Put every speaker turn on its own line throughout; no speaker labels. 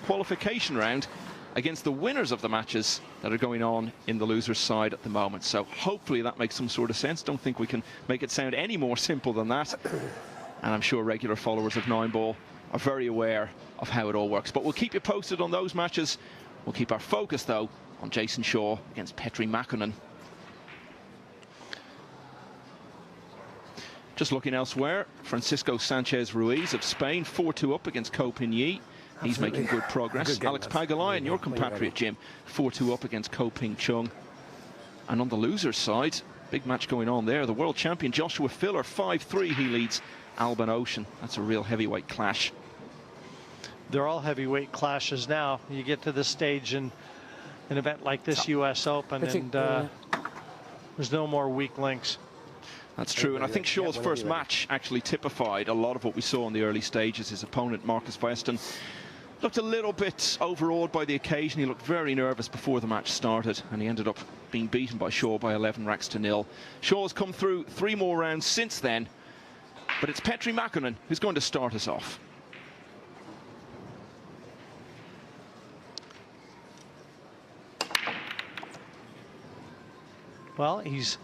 qualification round against the winners of the matches that are going on in the losers side at the moment. So hopefully that makes some sort of sense. Don't think we can make it sound any more simple than that. And I'm sure regular followers of 9-ball are very aware of how it all works. But we'll keep you posted on those matches. We'll keep our focus, though, on Jayson Shaw against Petri Makkonen. Just looking elsewhere, Francisco Sanchez Ruiz of Spain, 4-2 up against Ko Pin Yi. He's making good progress. Alex Pagulayan, your compatriot, Jim, 4-2 up against Ko Ping Chung. And on the losers' side, big match going on there. The world champion Joshua Filler, 5-3. He leads Alban Ocean. That's a real heavyweight clash.
They're all heavyweight clashes now. You get to this stage in an event like this US Open, and there's no more weak links.
That's true, and I think Shaw's first match actually typified a lot of what we saw in the early stages. His opponent, Marcus Weston, looked a little bit overawed by the occasion. He looked very nervous before the match started, and he ended up being beaten by Shaw by 11 racks to 0. Shaw's come through 3 more rounds since then, but it's Petri Makkonen who's going to start us off.
Well, he's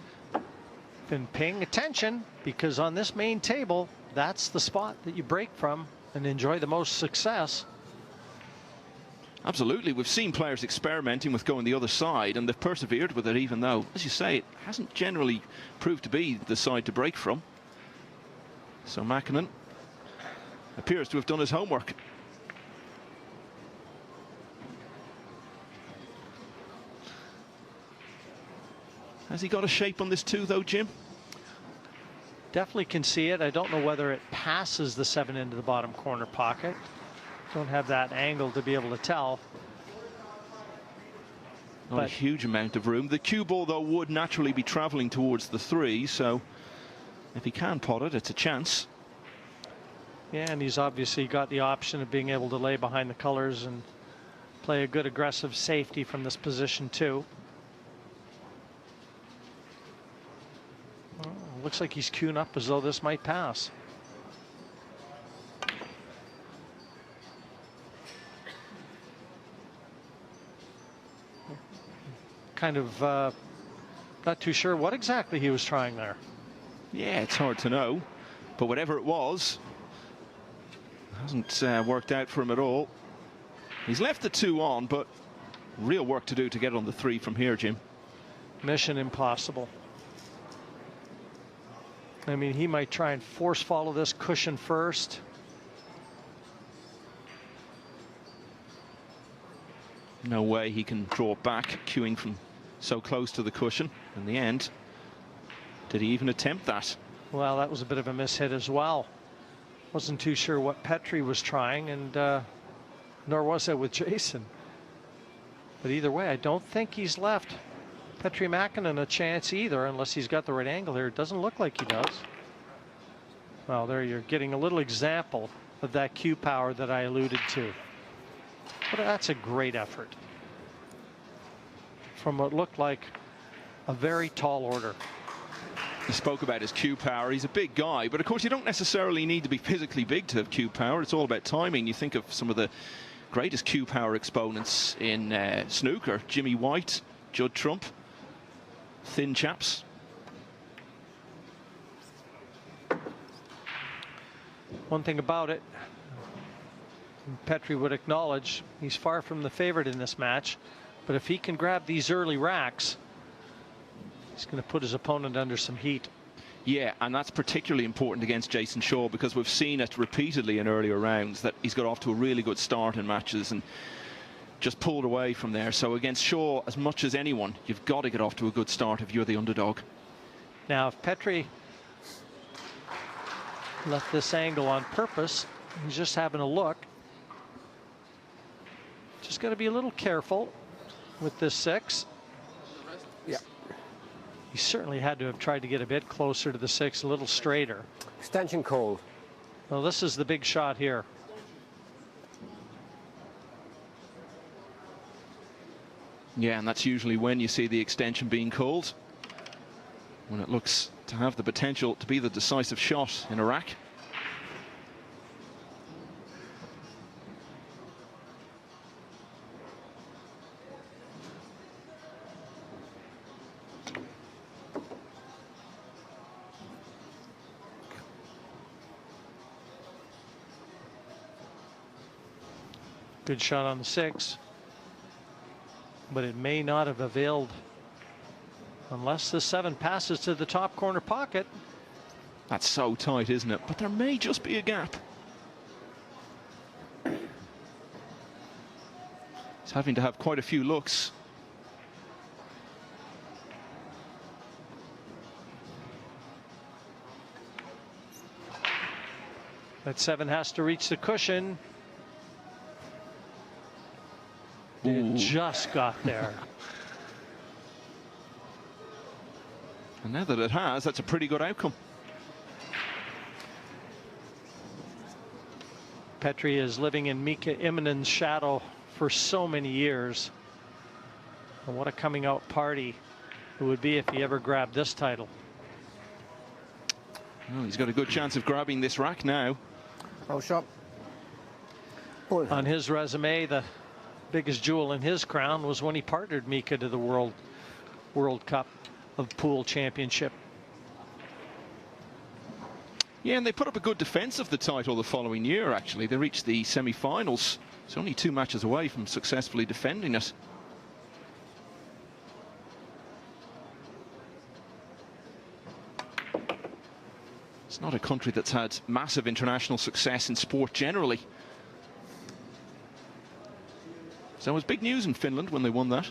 been paying attention, because on this main table, that's the spot that you break from and enjoy the most success.
Absolutely. We've seen players experimenting with going the other side, and they've persevered with it, even though, as you say, it hasn't generally proved to be the side to break from. So Makkonen appears to have done his homework. Has he got a shape on this too, though, Jim?
Definitely can see it. I don't know whether it passes the 7 into the bottom corner pocket. Don't have that angle to be able to tell.
Not a huge amount of room. The cue ball, though, would naturally be travelling towards the 3, so if he can pot it, it's a chance.
Yeah, and he's obviously got the option of being able to lay behind the colors and play a good aggressive safety from this position too. Well, looks like he's queuing up as though this might pass. Kind of not too sure what exactly he was trying there.
Yeah, it's hard to know, but whatever it was, hasn't worked out for him at all. He's left the 2 on, but real work to do to get on the 3 from here, Jim.
Mission impossible. I mean, he might try and force follow this cushion first.
No way he can draw back, queuing from so close to the cushion. In the end, did he even attempt that?
Well, that was a bit of a mishit as well. Wasn't too sure what Petri was trying, and nor was it with Jayson. But either way, I don't think he's left Petri Makkonen a chance either, unless he's got the right angle here. It doesn't look like he does. Well, there you're getting a little example of that cue power that I alluded to. But that's a great effort from what looked like a very tall order.
He spoke about his cue power. He's a big guy, but of course you don't necessarily need to be physically big to have cue power. It's all about timing. You think of some of the greatest cue power exponents in snooker: Jimmy White, Judd Trump, thin chaps.
One thing about it, Petri would acknowledge, he's far from the favorite in this match, but if he can grab these early racks, he's going to put his opponent under some heat.
Yeah, and that's particularly important against Jayson Shaw, because we've seen it repeatedly in earlier rounds that he's got off to a really good start in matches and just pulled away from there. So against Shaw, as much as anyone, you've got to get off to a good start if you're the underdog.
Now, if Petri left this angle on purpose, he's just having a look. Just got to be a little careful with this 6.
Yeah.
He certainly had to have tried to get a bit closer to the 6, a little straighter.
Extension called.
Well, this is the big shot here.
Yeah, and that's usually when you see the extension being called, when it looks to have the potential to be the decisive shot in a rack.
Good shot on the 6. But it may not have availed unless the 7 passes to the top corner pocket.
That's so tight, isn't it? But there may just be a gap. He's having to have quite a few looks.
That 7 has to reach the cushion. It just got there.
And now that it has, that's a pretty good outcome.
Petri is living in Mika Iminen's shadow for so many years. And what a coming out party it would be if he ever grabbed this title.
Well, he's got a good chance of grabbing this rack now.
Oh, shot.
On his resume, the biggest jewel in his crown was when he partnered Mika to the World Cup of Pool Championship.
Yeah, and they put up a good defense of the title the following year, actually. They reached the semi-finals. It's only 2 matches away from successfully defending it. It's not a country that's had massive international success in sport generally. So it was big news in Finland when they won that.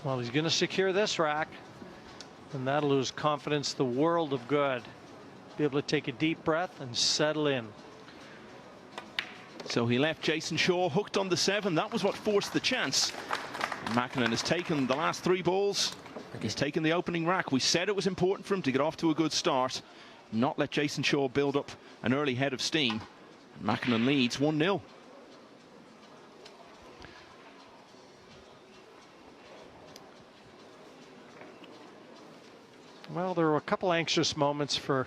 Well, he's going to secure this rack, and that'll lose confidence the world of good. Be able to take a deep breath and settle in.
So he left Jayson Shaw hooked on the 7. That was what forced the chance. Makkonen has taken the last 3 balls. He's taken the opening rack. We said it was important for him to get off to a good start, not let Jayson Shaw build up an early head of steam. Makkonen leads 1-0.
Well, there were a couple anxious moments for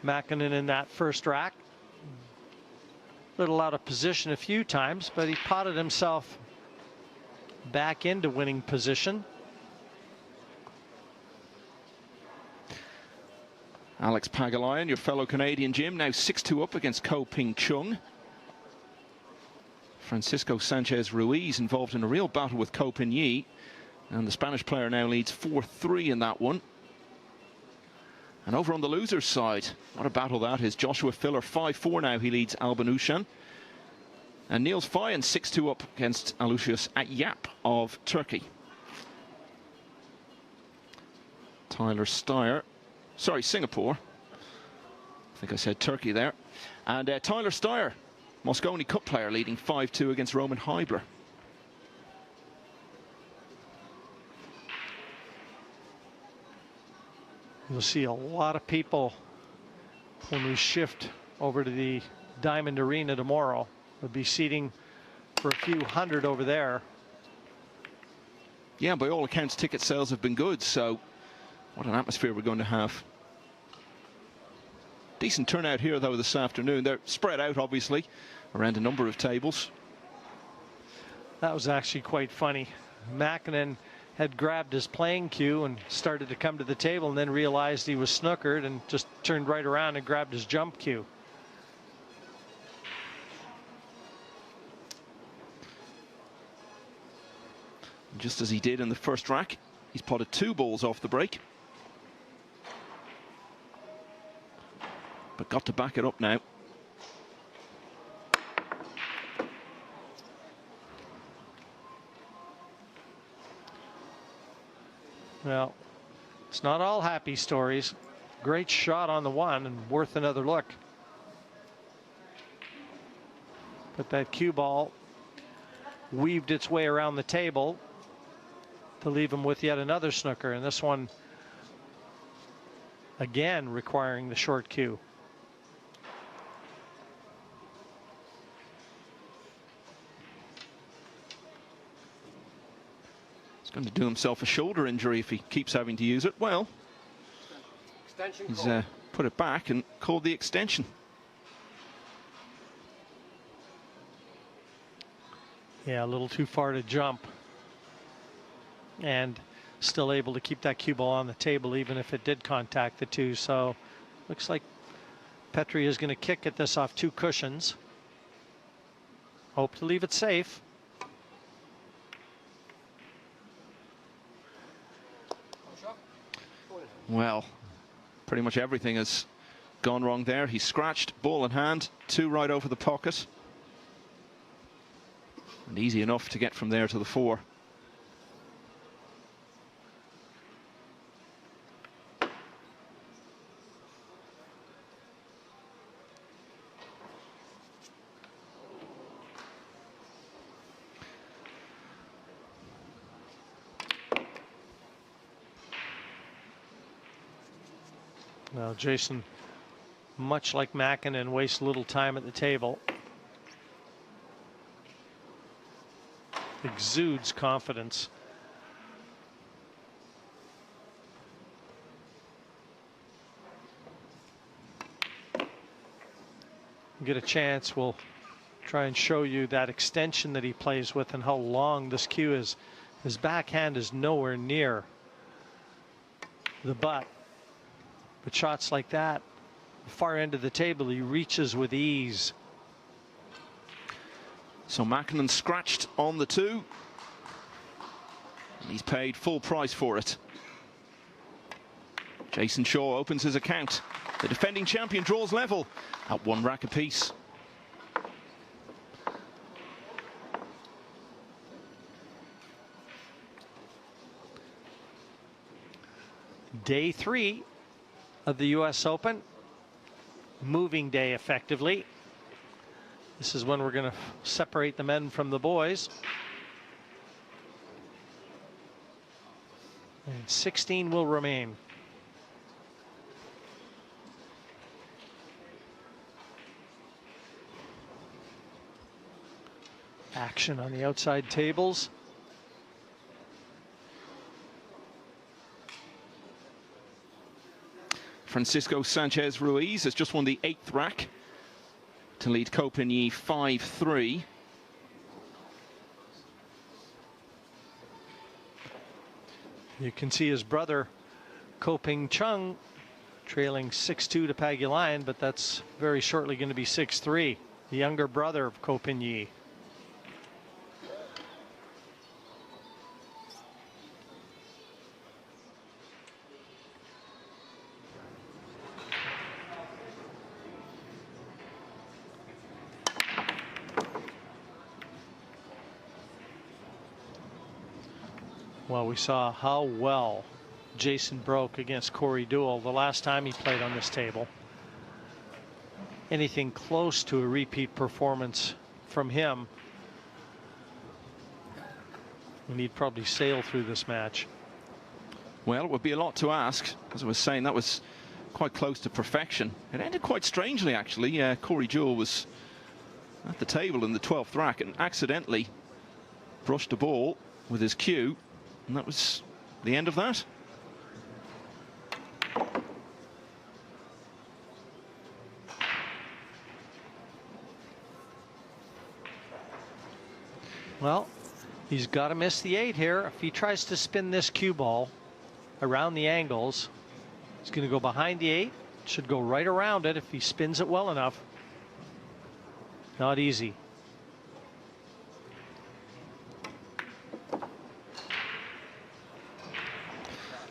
Makkonen in that first rack. A little out of position a few times, but he potted himself back into winning position.
Alex Pagalayan, your fellow Canadian, Jim, now 6-2 up against Ko Ping Chung. Francisco Sanchez Ruiz involved in a real battle with Ko Pin Yi, and the Spanish player now leads 4-3 in that one. And over on the losers' side, what a battle that is. Joshua Filler 5-4 now. He leads Alban Ushan. And Niels Fayen 6-2 up against Alucius Atyap of Turkey. Tyler Steyer. Sorry, Singapore. I think I said Turkey there. And Tyler Steyer, Mosconi Cup player, leading 5-2 against Roman Heibler.
You'll see a lot of people when we shift over to the Diamond Arena tomorrow. We'll be seating for a few hundred over there.
Yeah, by all accounts, ticket sales have been good, so what an atmosphere we're going to have. Decent turnout here, though, this afternoon. They're spread out, obviously, around a number of tables.
That was actually quite funny. Makkonen had grabbed his playing cue and started to come to the table, and then realized he was snookered and just turned right around and grabbed his jump cue.
Just as he did in the first rack, he's potted 2 balls off the break. But got to back it up now.
Well, it's not all happy stories. Great shot on the 1 and worth another look. But that cue ball weaved its way around the table to leave him with yet another snooker, and this one again requiring the short cue.
He's going to do himself a shoulder injury if he keeps having to use it. Well, he's put it back and called the extension.
Yeah, a little too far to jump. And still able to keep that cue ball on the table even if it did contact the two. So looks like Petri is going to kick at this off 2 cushions. Hope to leave it safe.
Well, pretty much everything has gone wrong there. He scratched, ball in hand, 2 right over the pocket. And easy enough to get from there to the 4.
Well, Jayson, much like Makkonen, wastes little time at the table. Exudes confidence. Get a chance, we'll try and show you that extension that he plays with and how long this cue is. His backhand is nowhere near the butt. But shots like that, far end of the table, he reaches with ease.
So Makkonen scratched on the 2. And he's paid full price for it. Jayson Shaw opens his account. The defending champion draws level at 1 rack apiece.
Day 3 of the US Open. Moving day effectively. This is when we're going to separate the men from the boys. And 16 will remain. Action on the outside tables.
Francisco Sanchez Ruiz has just won the 8th rack to lead Copigny 5-3.
You can see his brother Ko-Ping Chung trailing 6-2 to Pagulayan, but that's very shortly going to be 6-3. The younger brother of Copigny. Well, we saw how well Jayson broke against Corey Deuel the last time he played on this table. Anything close to a repeat performance from him, and he'd probably sail through this match.
Well, it would be a lot to ask. As I was saying, that was quite close to perfection. It ended quite strangely, actually. Corey Deuel was at the table in the 12th rack and accidentally brushed the ball with his cue. And that was the end of that.
Well, he's got to miss the 8 here. If he tries to spin this cue ball around the angles, he's going to go behind the 8. Should go right around it if he spins it well enough. Not easy.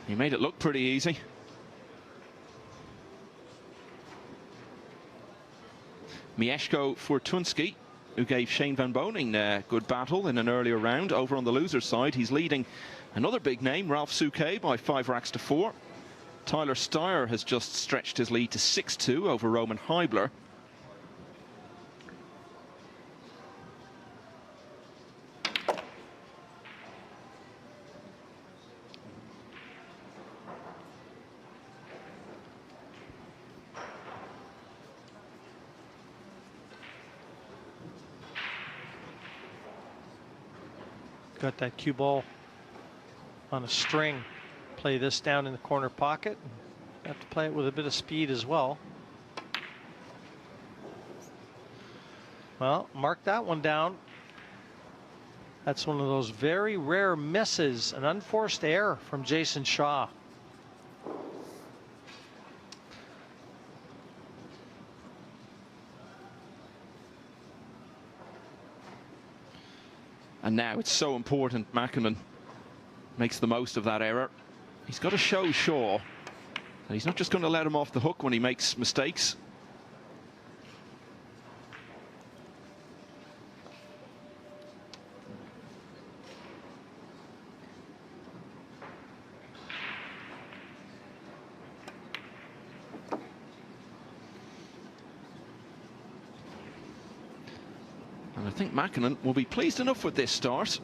He made it look pretty easy. Mieszko Fortunski, who gave Shane Van Boning a good battle in an earlier round. Over on the loser's side, he's leading another big name, Ralph Souquet, by 5 racks to 4. Tyler Steyer has just stretched his lead to 6-2 over Roman Heibler.
Got that cue ball on a string. Play this down in the corner pocket. Have to play it with a bit of speed as well. Well, mark that one down. That's one of those very rare misses, an unforced error from Jayson Shaw.
And now it's so important Makkonen makes the most of that error. He's got to show Shaw that he's not just going to let him off the hook when he makes mistakes. And I think Makkonen will be pleased enough with this start.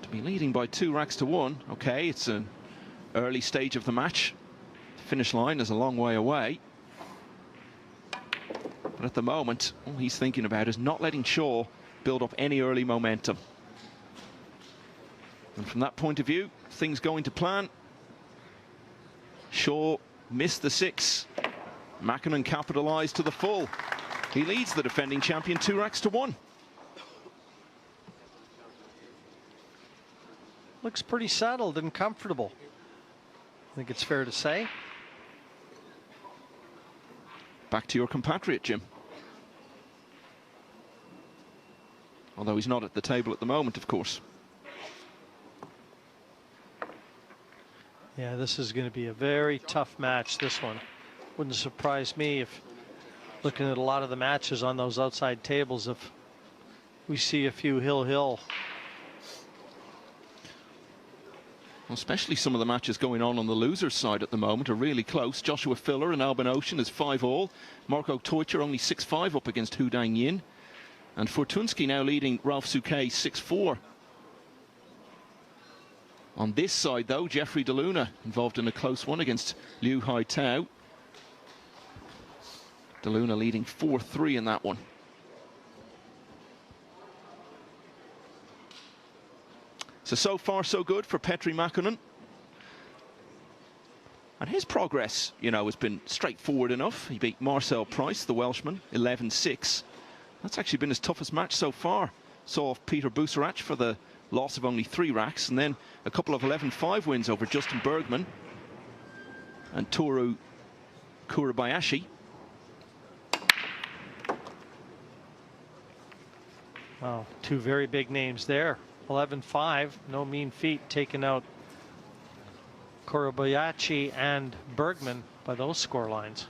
To be leading by 2 racks to 1. Okay, it's an early stage of the match. The finish line is a long way away. But at the moment, all he's thinking about is not letting Shaw build up any early momentum. And from that point of view, things going to plan. Shaw missed the 6. Makkonen capitalised to the full. He leads the defending champion 2 racks to 1.
Looks pretty settled and comfortable. I think it's fair to say.
Back to your compatriot, Jim. Although he's not at the table at the moment, of course.
Yeah, this is going to be a very tough match, this one. Wouldn't surprise me if, looking at a lot of the matches on those outside tables, if we see a few hill.
Especially some of the matches going on the losers' side at the moment are really close. Joshua Filler and Albin Ocean is 5-all. Marco Teutcher only 6-5 up against Hu Dang Yin. And Fortunsky now leading Ralph Souquet 6-4. On this side, though, Jeffrey DeLuna involved in a close one against Liu Hai Tao. DeLuna leading 4-3 in that one. So far so good for Petri Makkonen. And his progress, you know, has been straightforward enough. He beat Marcel Price, the Welshman, 11-6. That's actually been his toughest match so far. Saw off Peter Busarach for the loss of only 3 racks, and then a couple of 11-5 wins over Justin Bergman and Toru Kurabayashi.
Wow, 2 very big names there. 11-5, no mean feat, taking out Kurabayashi and Bergman by those score lines.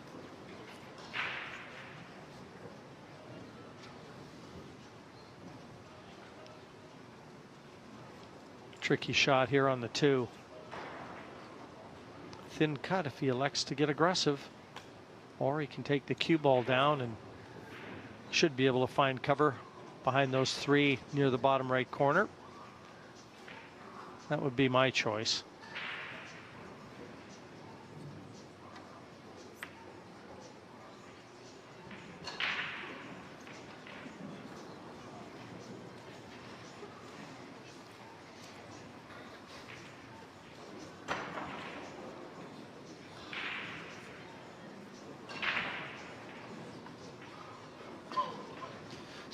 Tricky shot here on the 2. Thin cut if he elects to get aggressive, or he can take the cue ball down and should be able to find cover behind those 3 near the bottom right corner. That would be my choice.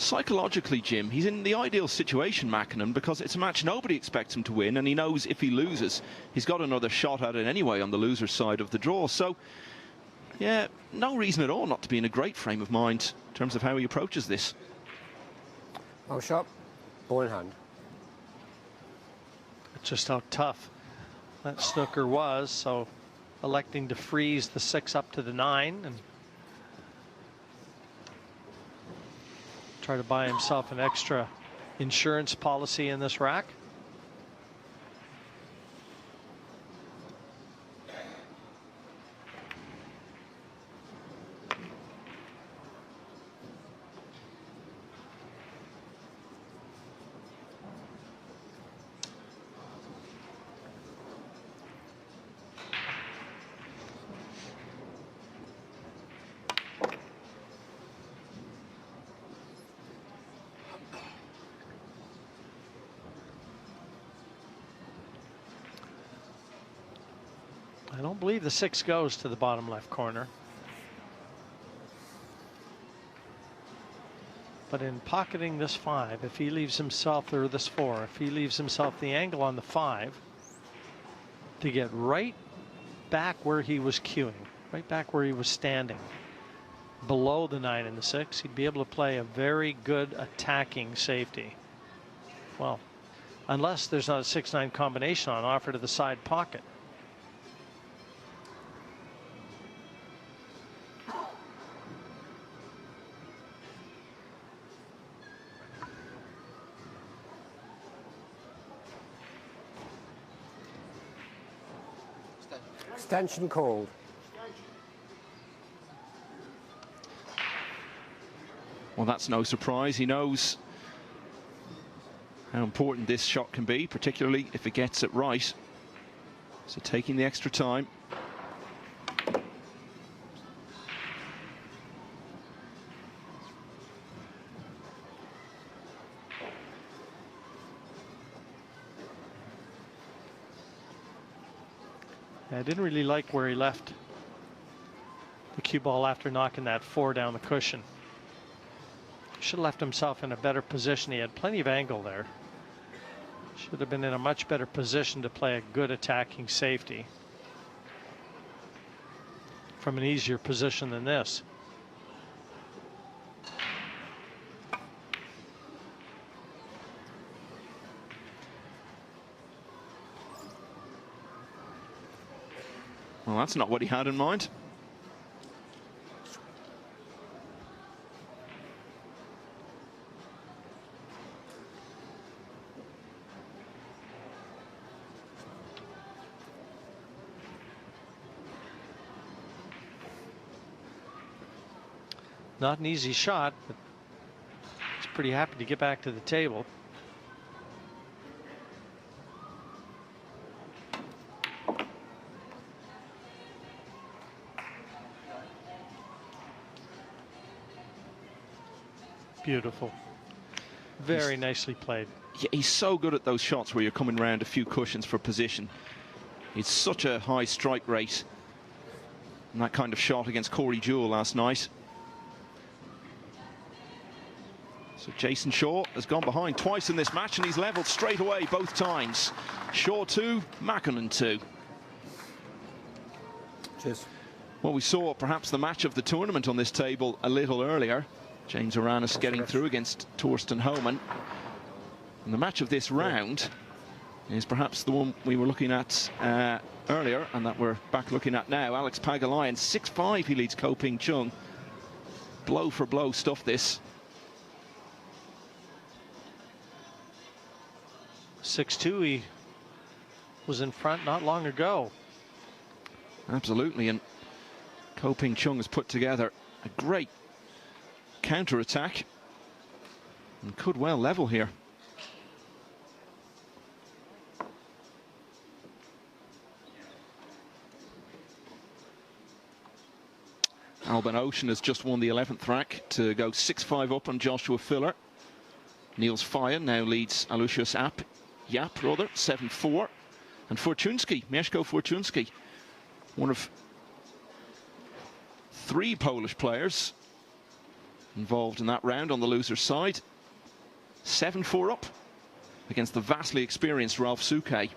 Psychologically, Jim, he's in the ideal situation, Makkonen, because it's a match nobody expects him to win, and he knows if he loses, he's got another shot at it anyway on the loser's side of the draw. So, yeah, no reason at all not to be in a great frame of mind in terms of how he approaches this.
Oh, shot. Ball in hand.
Just how tough that snooker was, so electing to freeze the 6 up to the 9 and try to buy himself an extra insurance policy in this rack. I don't believe the 6 goes to the bottom left corner. But in pocketing this 5, if he leaves himself, or this 4, if he leaves himself the angle on the 5 to get right back where he was queuing, right back where he was standing, below the 9 and the 6, he'd be able to play a very good attacking safety. Well, unless there's not a 6-9 combination on offer to the side pocket.
Extension called.
Well, that's no surprise. He knows how important this shot can be, particularly if it gets it right. So taking the extra time.
I didn't really like where he left the cue ball after knocking that 4 down the cushion. Should have left himself in a better position. He had plenty of angle there. Should have been in a much better position to play a good attacking safety from an easier position than this.
Well, that's not what he had in mind.
Not an easy shot, but he's pretty happy to get back to the table. Beautiful. Very nicely played.
Yeah, he's so good at those shots where you're coming around a few cushions for position. He's such a high strike rate. And that kind of shot against Corey Jewell last night. So Jayson Shaw has gone behind twice in this match, and he's levelled straight away both times. Shaw 2, Makkonen 2.
Cheers.
Well, we saw perhaps the match of the tournament on this table a little earlier. James Aranis getting through against Torsten Homan. And the match of this round is perhaps the one we were looking at earlier, and that we're back looking at now. Alex Pagulayan, 6-5, he leads Ko Ping Chung. Blow for blow stuff, this.
6-2, he was in front not long ago.
Absolutely, and Ko Ping Chung has put together a great counter-attack and could well level here. Alban Ocean has just won the 11th rack to go 6-5 up on Joshua Filler. Niels Fire now leads Aloysius Yap, 7-4. And Fortunski, Mieszko Fortunski, one of 3 Polish players involved in that round on the loser's side. 7-4 up against the vastly experienced Ralph Suke.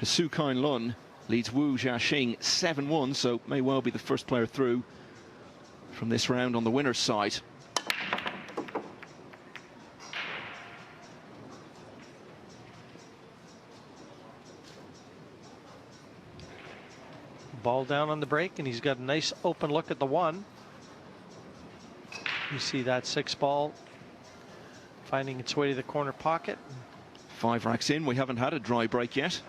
Su Kain Lun leads Wu Jiaxing 7-1, so may well be the first player through from this round on the winner's side.
Ball down on the break, and he's got a nice open look at the 1. You see that 6 ball finding its way to the corner pocket.
5 racks in, we haven't had a dry break yet.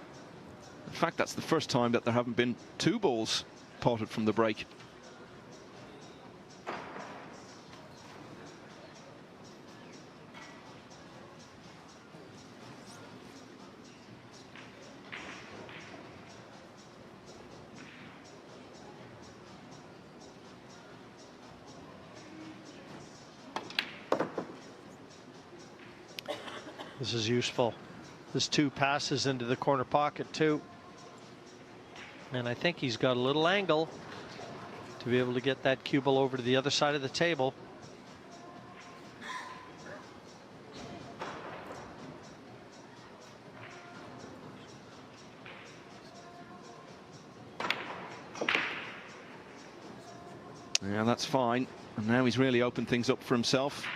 In fact, that's the first time that there haven't been 2 balls potted from the break.
This is useful. This 2 passes into the corner pocket too. And I think he's got a little angle to be able to get that cue ball over to the other side of the table.
that's fine. And now he's really opened things up for himself.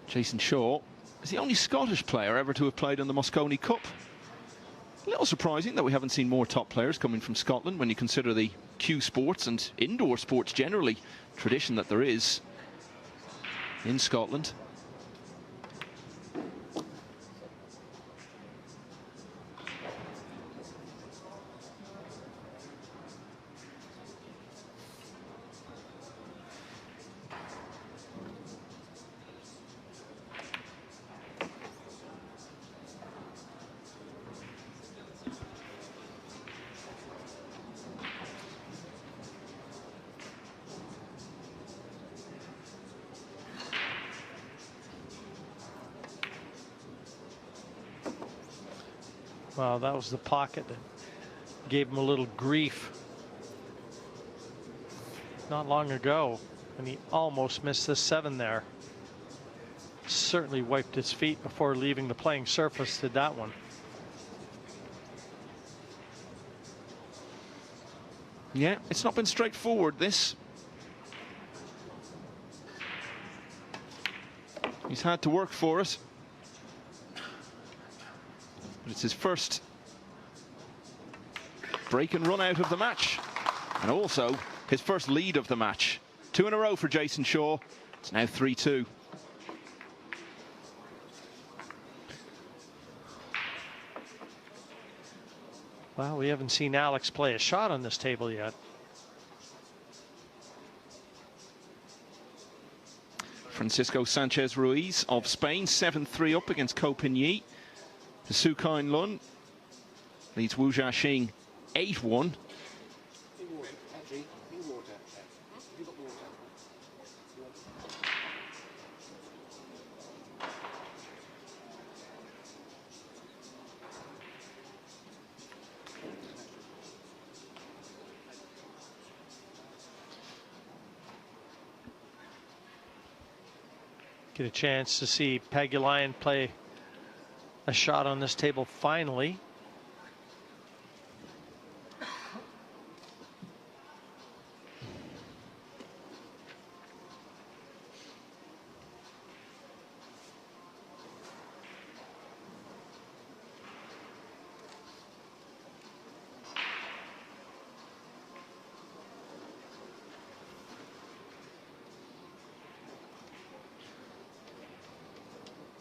Jayson Shaw is the only Scottish player ever to have played in the Mosconi Cup. A little surprising that we haven't seen more top players coming from Scotland when you consider the cue sports and indoor sports generally tradition that there is in Scotland.
Well, that was the pocket that gave him a little grief not long ago, and he almost missed the 7 there. Certainly wiped his feet before leaving the playing surface, did that one.
Yeah, it's not been straightforward, this. He's had to work for it. But it's his first break and run out of the match, and also his first lead of the match. 2 in a row for Jayson Shaw. It's now 3-2.
Well, we haven't seen Alex play a shot on this table yet.
Francisco Sanchez Ruiz of Spain, 7-3 up against Ko Pin-yi. Su Kain Lun leads Wu Jiaxing 8-1.
Get a chance to see Pagulayan play a shot on this table finally.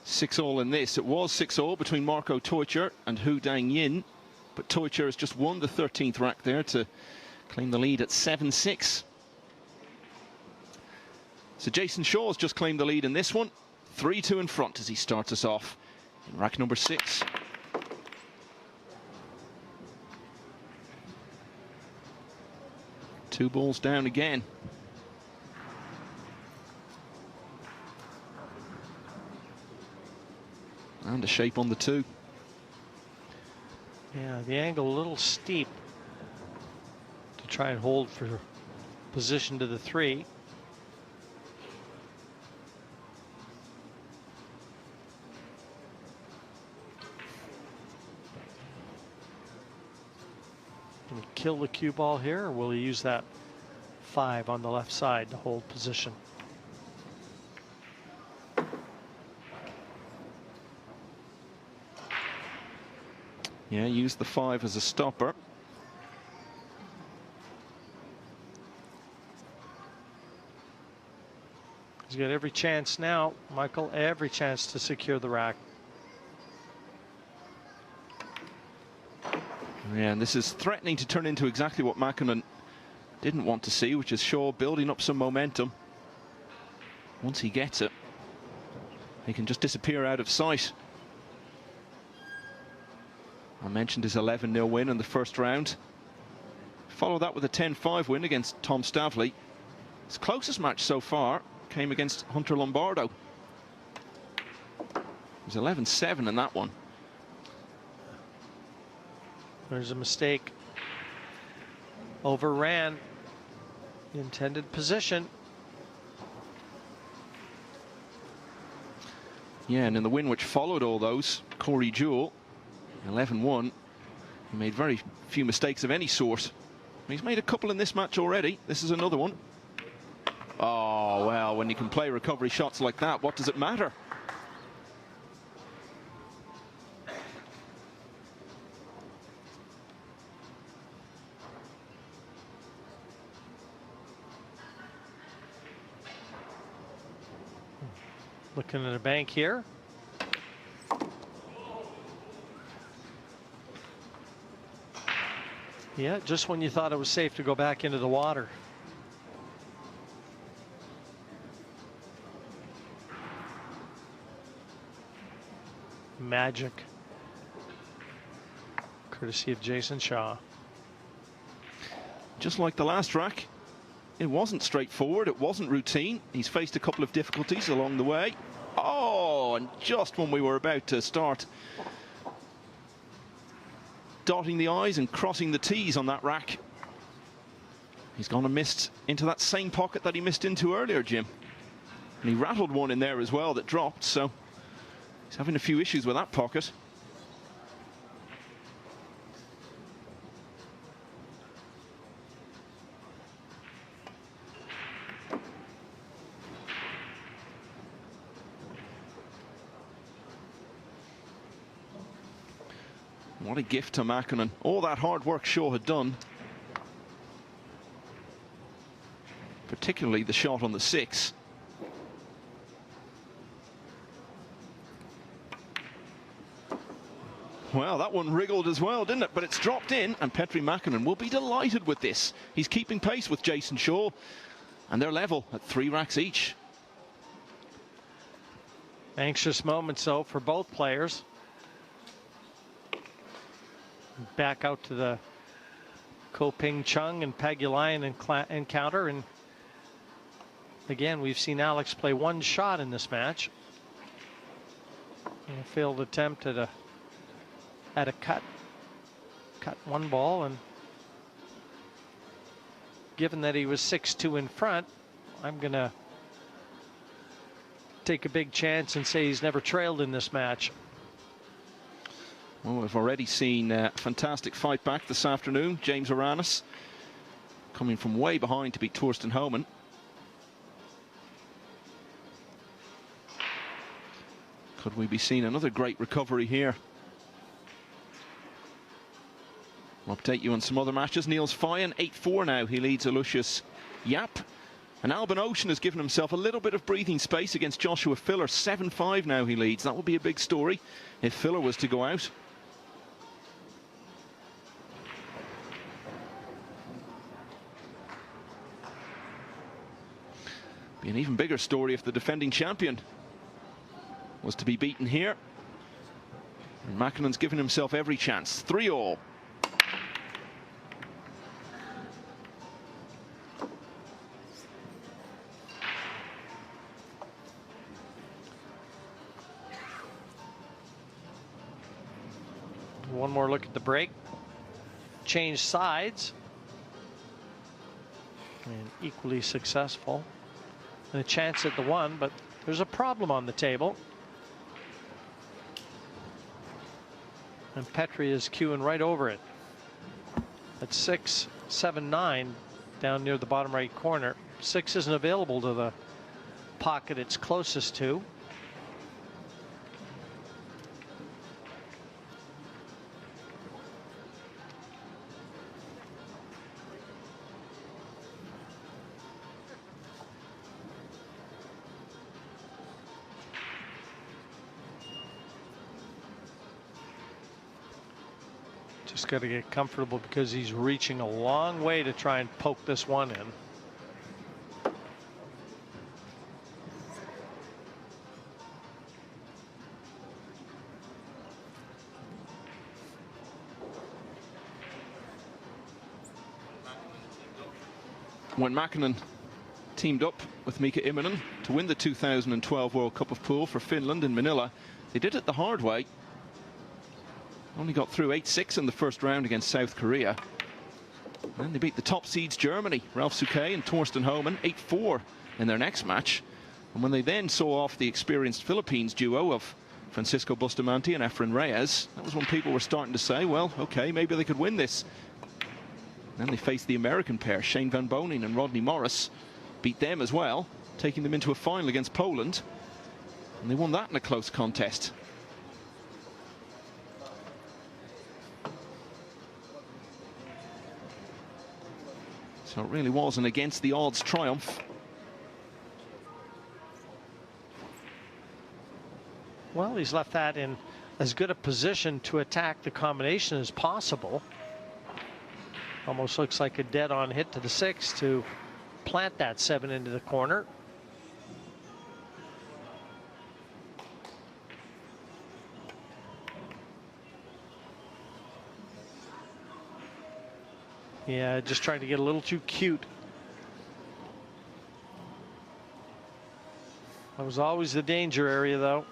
Six all in this. It was 6-all between Marco Teucher and Hu Dang-yin, but Teucher has just won the 13th rack there to claim the lead at 7-6. So Jayson Shaw's just claimed the lead in this one. 3-2 in front as he starts us off in rack number 6. Two balls down again. And a shape on the 2.
Yeah, the angle a little steep to try and hold for position to the 3. Can he kill the cue ball here, or will he use that 5 on the left side to hold position?
Yeah, use the 5 as a stopper.
He's got every chance now, Michael, every chance to secure the rack.
Yeah, and this is threatening to turn into exactly what Makkonen didn't want to see, which is Shaw building up some momentum. Once he gets it, he can just disappear out of sight. I mentioned his 11-0 win in the first round. Follow that with a 10-5 win against Tom Stavley. His closest match so far came against Hunter Lombardo. was 11-7 in that one.
There's a mistake. Overran the intended position.
Yeah, and in the win which followed all those, Corey Jewell, 11-1, he made very few mistakes of any sort. He's made a couple in this match already. This is another one. Oh, well, when you can play recovery shots like that, what does it matter?
Looking at a bank here. Yeah, just when you thought it was safe to go back into the water. Magic. Courtesy of Jayson Shaw.
Just like the last rack, it wasn't straightforward, it wasn't routine. He's faced a couple of difficulties along the way. Oh, and just when we were about to start dotting the I's and crossing the T's on that rack, he's gone and missed into that same pocket that he missed into earlier, Jim. And he rattled one in there as well that dropped, so he's having a few issues with that pocket. What a gift to Makkonen. All that hard work Shaw had done. Particularly the shot on the 6. Well, that one wriggled as well, didn't it? But it's dropped in, and Petri Makkonen will be delighted with this. He's keeping pace with Jayson Shaw, and they're level at 3 racks each.
Anxious moments, though, for both players. Back out to the Ko-Ping Chung and Pagulayan encounter, and again we've seen Alex play one shot in this match. A failed attempt at a cut one ball, and given that he was 6-2 in front, I'm gonna take a big chance and say he's never trailed in this match.
Well, we've already seen a fantastic fight back this afternoon. James Aranis coming from way behind to beat Torsten Homan. Could we be seeing another great recovery here? We'll update you on some other matches. Niels Fyen, 8-4 now. He leads Aloysius Yap. And Albin Ocean has given himself a little bit of breathing space against Joshua Filler. 7-5 now he leads. That would be a big story if Filler was to go out. Be an even bigger story if the defending champion was to be beaten here. And Makkonen's given himself every chance. 3-all.
One more look at the break. Change sides. And equally successful. And a chance at the 1, but there's a problem on the table. And Petri is queuing right over it. At 6, 7, 9 down near the bottom right corner. 6 isn't available to the pocket it's closest to. Just got to get comfortable because he's reaching a long way to try and poke this one in.
When Makkonen teamed up with Mika Immonen to win the 2012 World Cup of Pool for Finland in Manila, They did it the hard way. Only got through 8-6 in the first round against South Korea. And they beat the top seeds Germany, Ralph Souquet and Torsten Homan, 8-4 in their next match. And when they then saw off the experienced Philippines duo of Francisco Bustamante and Efren Reyes, that was when people were starting to say, well, okay, maybe they could win this. Then they faced the American pair, Shane Van Boening and Rodney Morris, beat them as well, taking them into a final against Poland. And they won that in a close contest. So it really was an against the odds triumph.
Well, he's left that in as good a position to attack the combination as possible. Almost looks like a dead-on hit to the 6 to plant that 7 into the corner. Yeah, just trying to get a little too cute. That was always the danger area, though.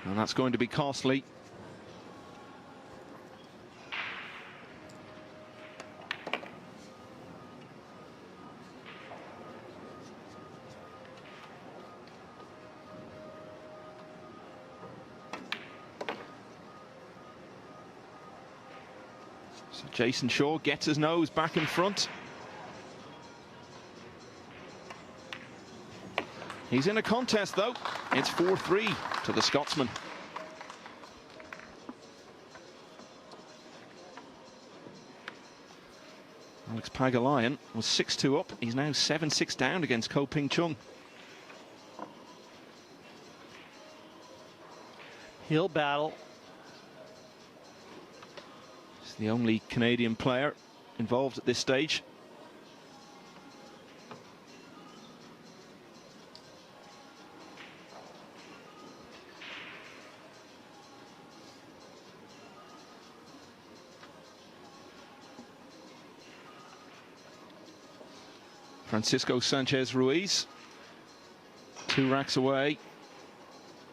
And that's going to be costly. So Jayson Shaw gets his nose back in front. He's in a contest, though. It's 4-3 to the Scotsman. Alex Pagulayan was 6-2 up. He's now 7-6 down against Ko Ping Chung.
He'll battle.
He's the only Canadian player involved at this stage. Francisco Sanchez Ruiz, 2 racks away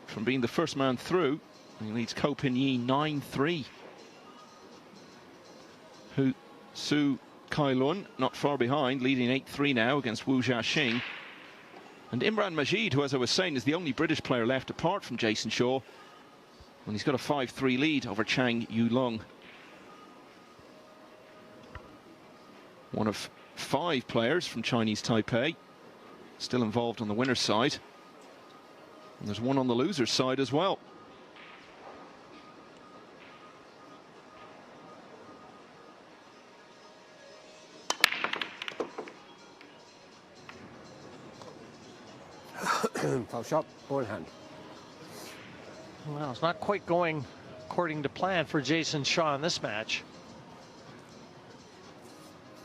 from being the first man through. He leads Ko Pin Yi 9-3. Su Kai Lun not far behind, leading 8-3 now against Wu Jiaxing. And Imran Majid, who, as I was saying, is the only British player left apart from Jayson Shaw, and he's got a 5-3 lead over Chang Yulong. One of 5 players from Chinese Taipei still involved on the winner's side, and there's one on the loser's side as well.
Foul shot, ball in hand.
Well, it's not quite going according to plan for Jayson Shaw in this match.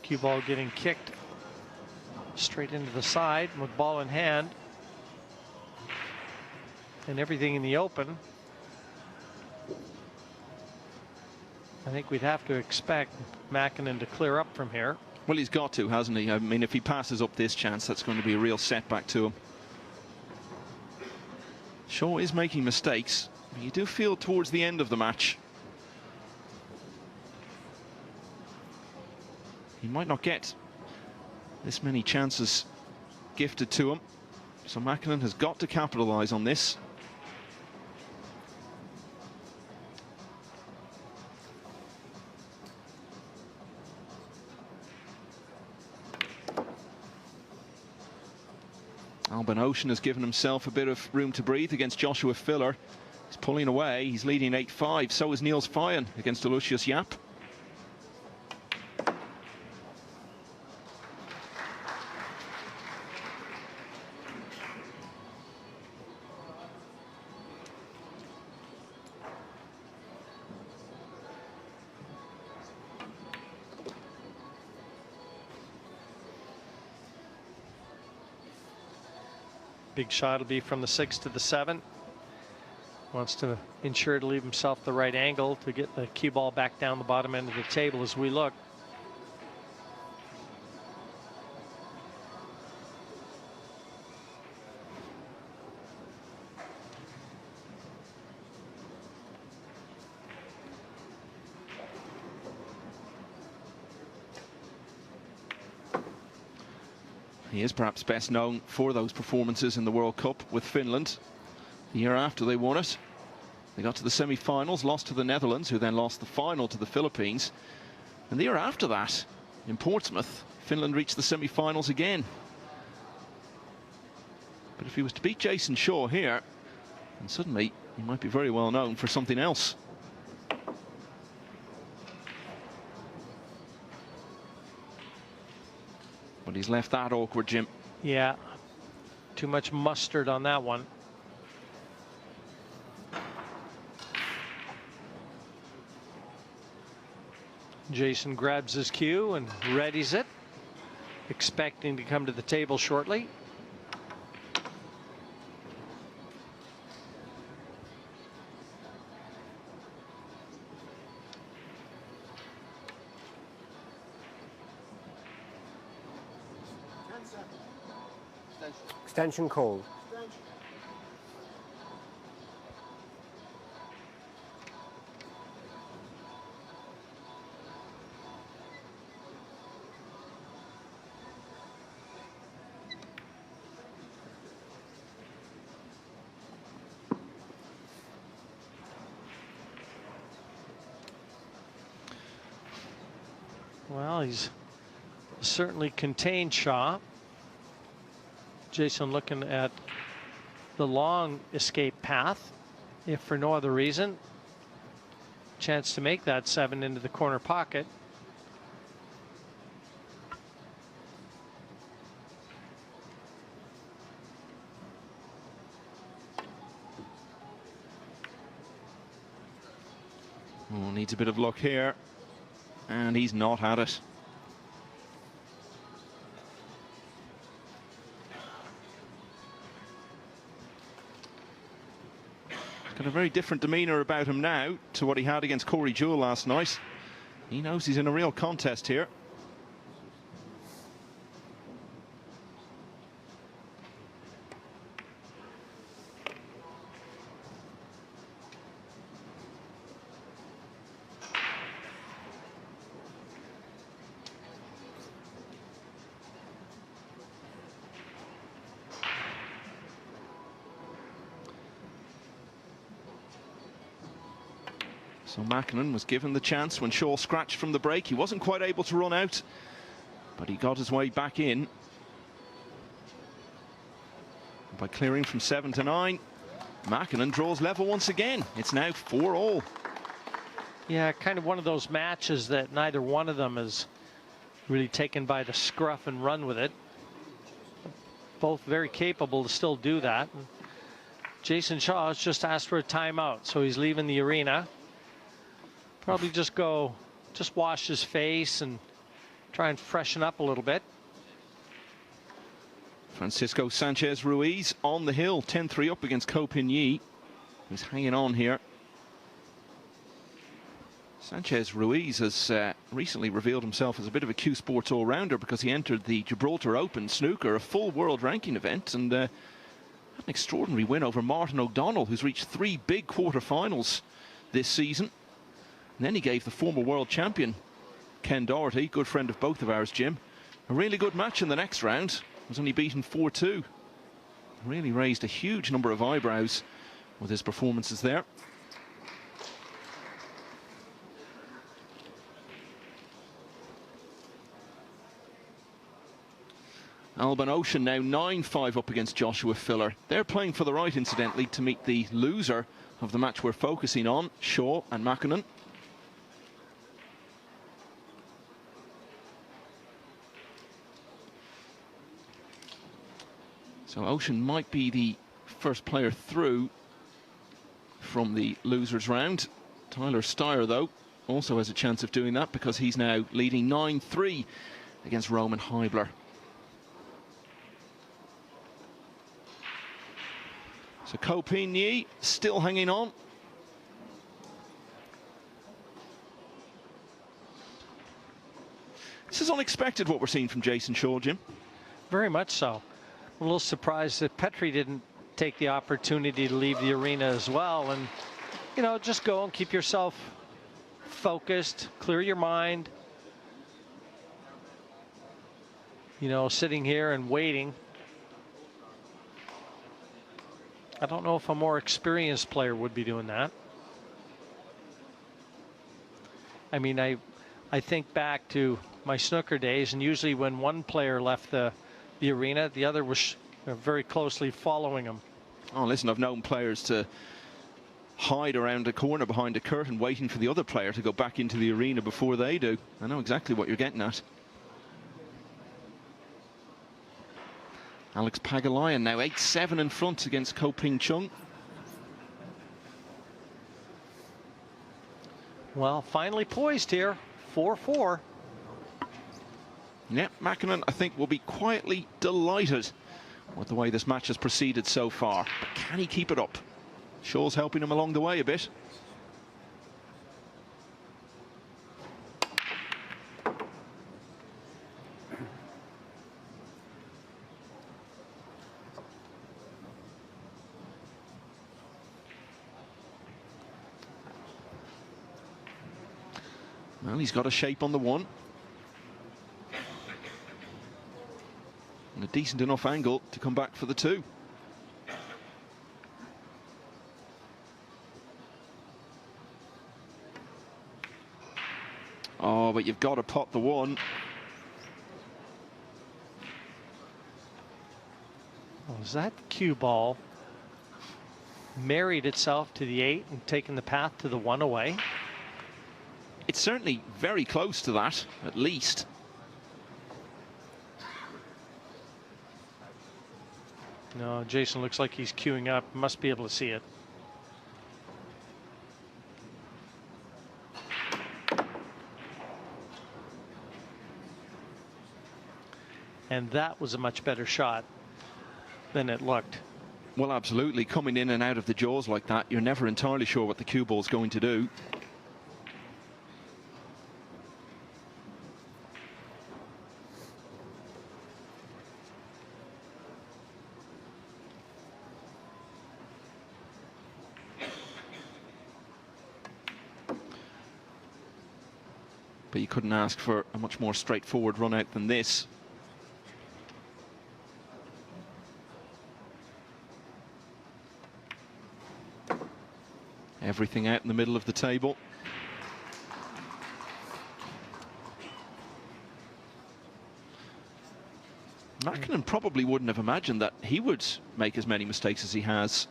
Cue ball getting kicked straight into the side with ball in hand. And everything in the open. I think we'd have to expect Makkonen to clear up from here.
Well, he's got to, hasn't he? I mean, if he passes up this chance, that's going to be a real setback to him. Shaw is making mistakes. You do feel towards the end of the match he might not get this many chances gifted to him. So Makkonen has got to capitalize on this. Alban Ocean has given himself a bit of room to breathe against Joshua Filler. He's pulling away. He's leading 8-5. So is Niels Fyen against Aloysius Yap.
Big shot will be from the 6 to the 7. Wants to ensure to leave himself the right angle to get the cue ball back down the bottom end of the table as we look.
He is perhaps best known for those performances in the World Cup with Finland. The year after they won it, they got to the semi-finals, lost to the Netherlands, who then lost the final to the Philippines. And the year after that, in Portsmouth, Finland reached the semi-finals again. But if he was to beat Jayson Shaw here, then suddenly he might be very well known for something else. But he's left that awkward, Jim.
Yeah, too much mustard on that one. Jayson grabs his cue and readies it, expecting to come to the table shortly.
Extension called.
Well, he's certainly contained Shaw. Jayson looking at the long escape path, if for no other reason. Chance to make that 7 into the corner pocket.
Oh, needs a bit of luck here, and he's not had it. Got a very different demeanour about him now to what he had against Corey Jewell last night. He knows he's in a real contest here. So Makkonen was given the chance when Shaw scratched from the break. He wasn't quite able to run out, but he got his way back in. By clearing from 7 to 9, Makkonen draws level once again. It's now 4-all.
Yeah, kind of one of those matches that neither one of them is really taken by the scruff and run with it. Both very capable to still do that. And Jayson Shaw has just asked for a timeout, so he's leaving the arena. Probably just wash his face and try and freshen up a little bit.
Francisco Sanchez Ruiz on the hill, 10-3 up against Ko Pin-Yi, who's hanging on here. Sanchez Ruiz has recently revealed himself as a bit of a Q Sports all-rounder because he entered the Gibraltar Open snooker, a full world ranking event, and had an extraordinary win over Martin O'Donnell, who's reached 3 big quarterfinals this season. And then he gave the former world champion, Ken Doherty, good friend of both of ours, Jim, a really good match in the next round. Was only beaten 4-2. Really raised a huge number of eyebrows with his performances there. Alban Ocean now 9-5 up against Joshua Filler. They're playing for the right, incidentally, to meet the loser of the match we're focusing on, Shaw and Makkonen. So Ocean might be the first player through from the losers round. Tyler Steyer, though, also has a chance of doing that because he's now leading 9-3 against Roman Heibler. So Ko Pin-Yi still hanging on. This is unexpected, what we're seeing from Jayson Shaw, Jim.
Very much so. A little surprised that Petri didn't take the opportunity to leave the arena as well, and you know, just go and keep yourself focused, clear your mind. you know, sitting here and waiting. I don't know if a more experienced player would be doing that. I mean, I think back to my snooker days, and usually when one player left the arena, the other was very closely following him.
Oh, listen, I've known players to hide around a corner behind a curtain waiting for the other player to go back into the arena before they do. I know exactly what you're getting at. Alex Pagulayan now 8-7 in front against Ko Ping Chung.
Well, finally poised here, 4-4.
Yeah, Makkonen, I think, will be quietly delighted with the way this match has proceeded so far. But can he keep it up? Shaw's helping him along the way a bit. Well, he's got a shape on the one. And a decent enough angle to come back for the two. Oh, but you've got to pot the one.
Was that cue ball married itself to the 8 and taken the path to the 1 away?
It's certainly very close to that, at least.
No, Jayson looks like he's queuing up. Must be able to see it. And that was a much better shot than it looked.
Well, absolutely. Coming in and out of the jaws like that, you're never entirely sure what the cue ball's going to do. But you couldn't ask for a much more straightforward run out than this. Everything out in the middle of the table. Makkonen probably wouldn't have imagined that he would make as many mistakes as he has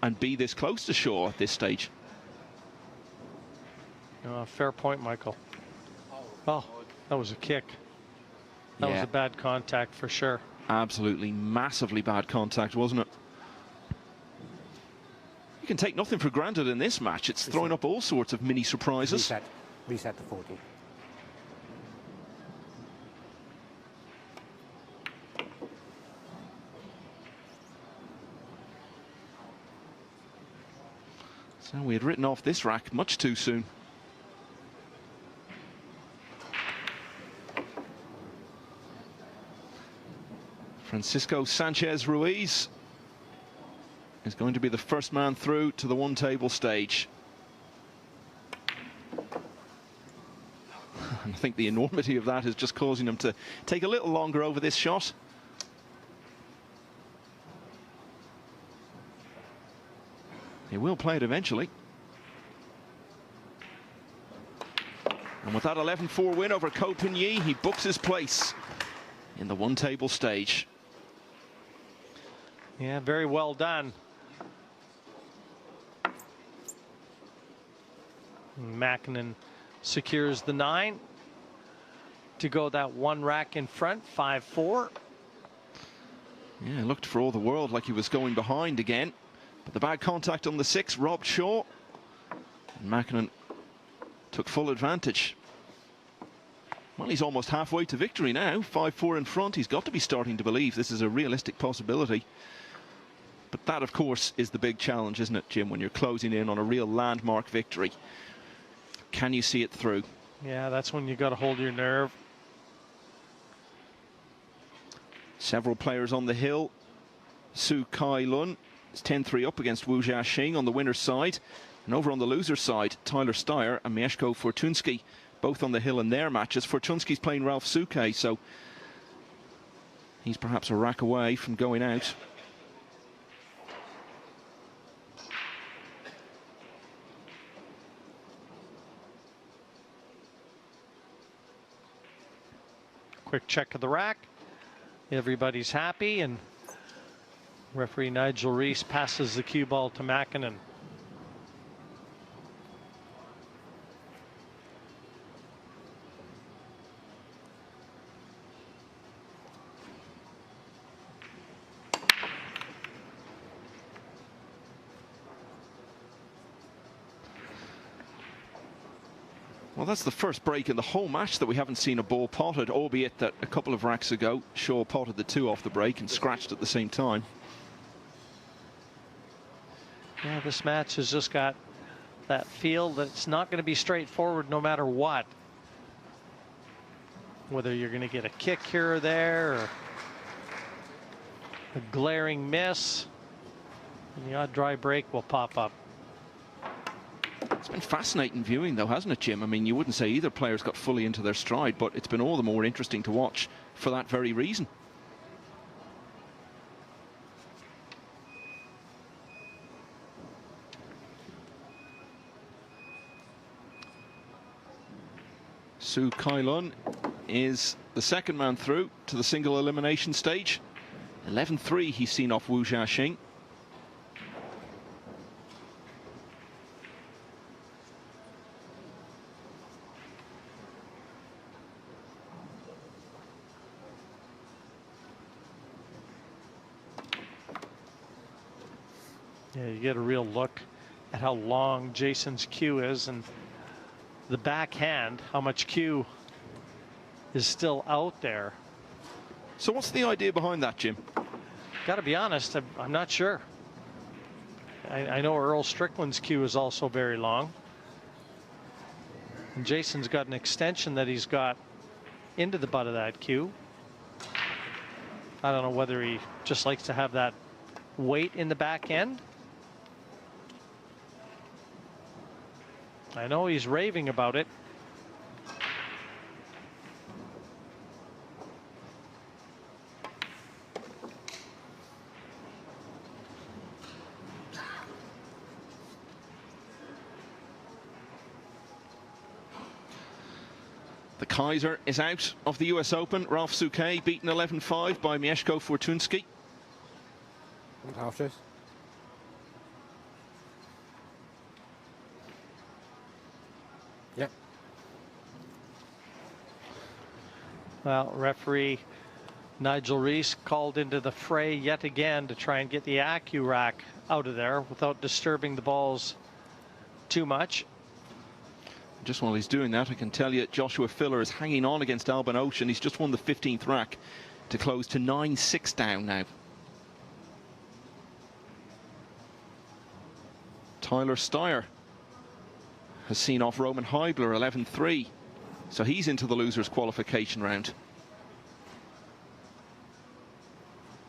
and be this close to Shaw at this stage.
Fair point, Michael. Oh, that was a kick. That was a bad contact for sure.
Absolutely massively bad contact, wasn't it? You can take nothing for granted in this match. It's throwing up all sorts of mini surprises.
Reset to 40.
So we had written off this rack much too soon. Francisco Sanchez Ruiz is going to be the first man through to the one table stage. And I think the enormity of that is just causing him to take a little longer over this shot. He will play it eventually. And with that 11-4 win over Ko Ping Yi, he books his place in the one table stage.
Yeah, very well done. Makkonen secures the 9 to go that one rack in front, 5-4.
Yeah, it looked for all the world like he was going behind again, but the bad contact on the 6 robbed Shaw, and Makkonen took full advantage. Well, he's almost halfway to victory now, 5-4 in front. He's got to be starting to believe this is a realistic possibility. But that, of course, is the big challenge, isn't it, Jim, when you're closing in on a real landmark victory? Can you see it through?
Yeah, that's when you got to hold your nerve.
Several players on the hill. Su Kai Lun is 10-3 up against Wu Jiaxing on the winner's side. And over on the loser's side, Tyler Steyer and Mieszko Fortuński, both on the hill in their matches. Fortuński's playing Ralph Suke, so He's perhaps a rack away from going out.
Quick check of the rack. Everybody's happy, and referee Nigel Reese passes the cue ball to Makkonen.
Well, that's the first break in the whole match that we haven't seen a ball potted, albeit that a couple of racks ago, Shaw potted the 2 off the break and scratched at the same time.
Yeah, this match has just got that feel that it's not going to be straightforward no matter what. Whether you're going to get a kick here or there, or a glaring miss, and the odd dry break will pop up.
It's been fascinating viewing, though, hasn't it, Jim? I mean, you wouldn't say either player's got fully into their stride, but it's been all the more interesting to watch for that very reason. Su Kai-lun is the second man through to the single elimination stage. 11-3 he's seen off Wu Jiaxing.
Yeah, you get a real look at how long Jayson's cue is, and the backhand, how much cue is still out there.
So what's the idea behind that, Jim?
Got to be honest, I'm not sure. I know Earl Strickland's cue is also very long. And Jayson's got an extension that he's got into the butt of that cue. I don't know whether he just likes to have that weight in the back end. I know he's raving about it.
The Kaiser is out of the US Open. Ralph Souquet beaten 11-5 by Mieszko Fortunski.
Half chase. Yeah.
Well, referee Nigel Reese called into the fray yet again to try and get the Accu rack out of there without disturbing the balls too much.
Just while he's doing that, I can tell you Joshua Filler is hanging on against Albin Ocean. He's just won the 15th rack to close to 9-6 down now. Tyler Steyer has seen off Roman Heibler 11-3. So he's into the losers qualification round.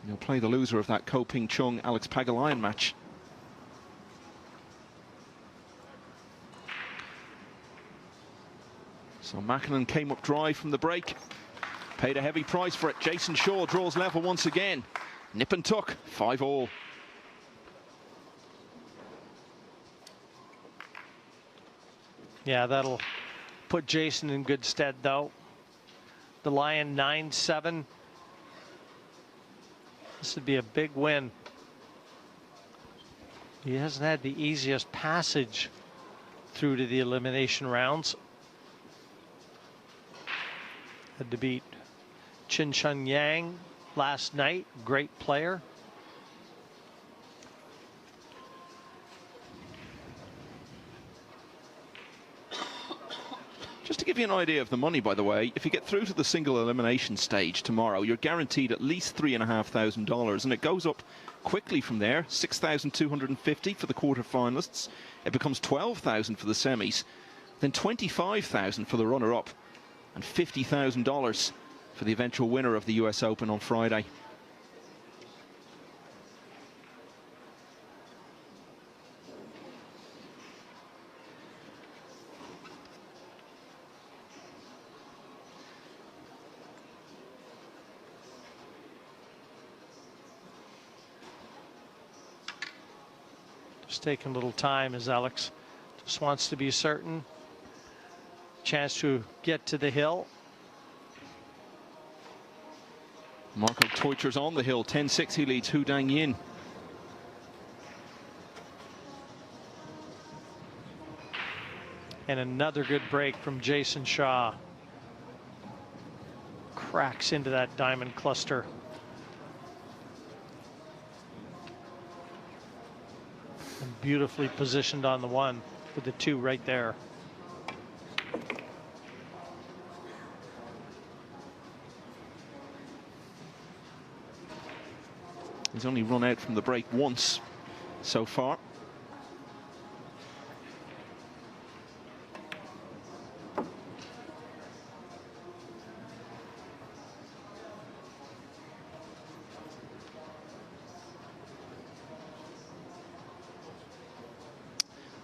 He'll play the loser of that Ko Ping Chung Alex Pagulayan match. So Makkonen came up dry from the break. Paid a heavy price for it. Jayson Shaw draws level once again. Nip and tuck, 5-all.
Yeah, that'll put Jayson in good stead, though. The Lion 9-7. This would be a big win. He hasn't had the easiest passage through to the elimination rounds. Had to beat Chin Chun Yang last night. Great player.
Just to give you an idea of the money, by the way, if you get through to the single elimination stage tomorrow, you're guaranteed at least $3,500, and it goes up quickly from there. $6,250 for the quarterfinalists. It becomes $12,000 for the semis, then $25,000 for the runner-up, and $50,000 for the eventual winner of the US Open on Friday.
Just taking a little time as Alex just wants to be certain. Chance to get to the hill.
Marco Teucher's on the hill. 10-6 he leads Hu Dang Yin.
And another good break from Jayson Shaw. Cracks into that diamond cluster. And beautifully positioned on the one with the two right there.
He's only run out from the break once so far.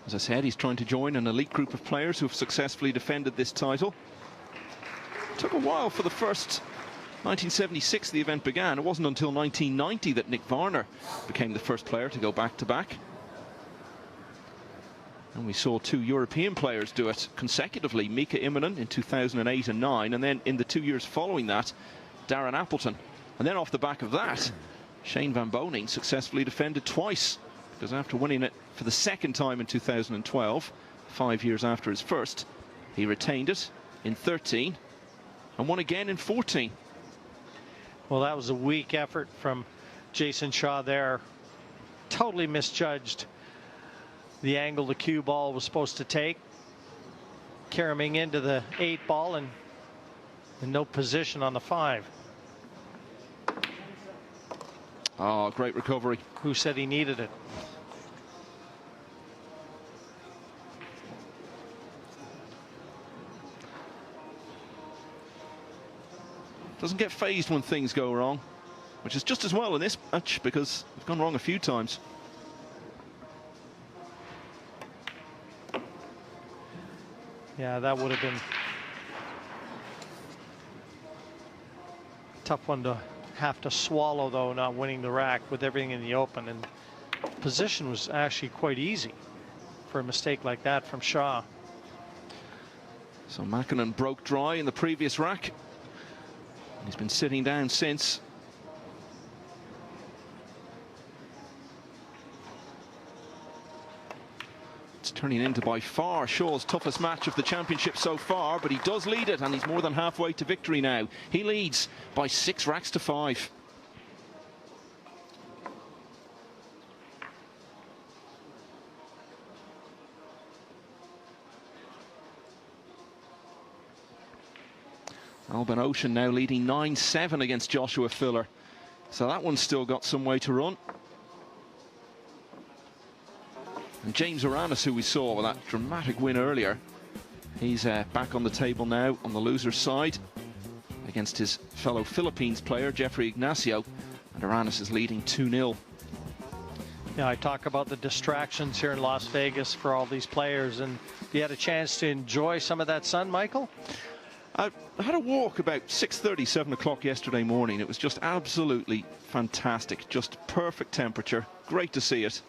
As I said, he's trying to join an elite group of players who have successfully defended this title. It took a while for the first. 1976 the event began. It wasn't until 1990 that Nick Varner became the first player to go back-to-back. And we saw two European players do it consecutively. Mika Immonen in 2008 and 9, and then in the 2 years following that, Darren Appleton. And then off the back of that, Shane Van Boning successfully defended twice, because after winning it for the second time in 2012, 5 years after his first, he retained it in 13 and won again in 14.
Well, that was a weak effort from Jayson Shaw there. Totally misjudged the angle the cue ball was supposed to take. Carrying into the 8 ball and in no position on the 5.
Oh, great recovery.
Who said he needed it?
Doesn't get phased when things go wrong, which is just as well in this match because it's gone wrong a few times.
Yeah, that would have been a tough one to have to swallow, though, not winning the rack with everything in the open. And position was actually quite easy for a mistake like that from Shaw.
So Makkonen broke dry in the previous rack. He's been sitting down since. It's turning into by far Shaw's toughest match of the championship so far, but he does lead it, and he's more than halfway to victory now. He leads by 6 racks to 5. Alban Ocean now leading 9-7 against Joshua Filler. So that one's still got some way to run. And James Aranis, who we saw with that dramatic win earlier, he's back on the table now on the loser's side against his fellow Philippines player, Jeffrey Ignacio. And Aranis is leading 2-0.
Yeah, I talk about the distractions here in Las Vegas for all these players. And you had a chance to enjoy some of that sun, Michael?
I had a walk about 6:30, 7 o'clock yesterday morning. It was just absolutely fantastic. Just perfect temperature. Great to see it.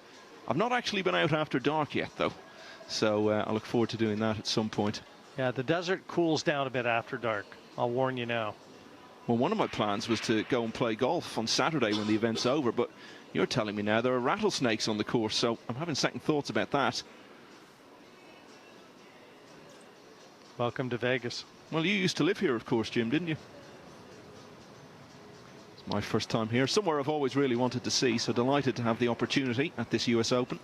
I've not actually been out after dark yet, though. So I look forward to doing that at some point.
Yeah, the desert cools down a bit after dark. I'll warn you now.
Well, one of my plans was to go and play golf on Saturday when the event's over. But you're telling me now there are rattlesnakes on the course. So I'm having second thoughts about that.
Welcome to Vegas.
Well, you used to live here, of course, Jim, didn't you? It's my first time here. Somewhere I've always really wanted to see, so delighted to have the opportunity at this US Open.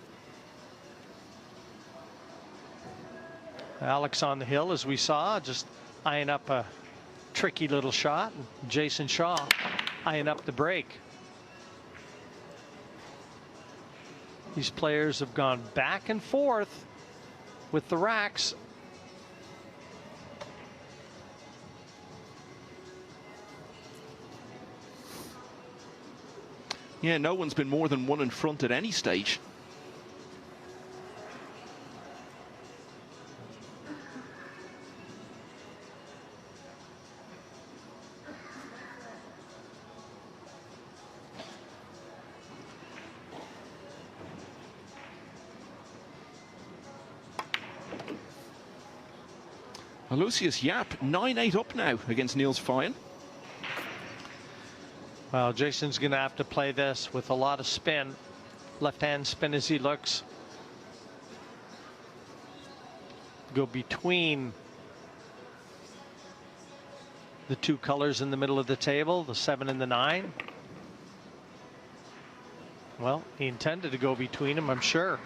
Alex on the hill, as we saw, just eyeing up a tricky little shot. And Jayson Shaw eyeing up the break. These players have gone back and forth with the racks.
Yeah, no one's been more than one in front at any stage. Lucius Yap, 9-8 up now against Niels Fyen.
Well, Jayson's going to have to play this with a lot of spin. Left-hand spin as he looks. Go between the two colors in the middle of the table, the 7 and the 9. Well, he intended to go between them, I'm sure.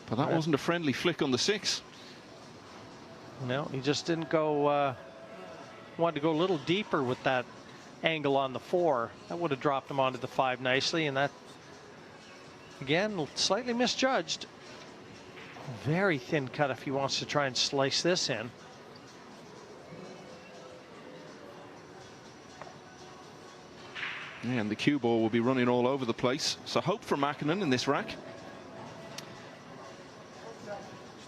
But that wasn't a friendly flick on the 6.
No, he just didn't go, wanted to go a little deeper with that angle on the 4. That would have dropped him onto the 5 nicely, and that, again, slightly misjudged. Very thin cut if he wants to try and slice this in.
And the cue ball will be running all over the place. So hope for Makkonen in this rack.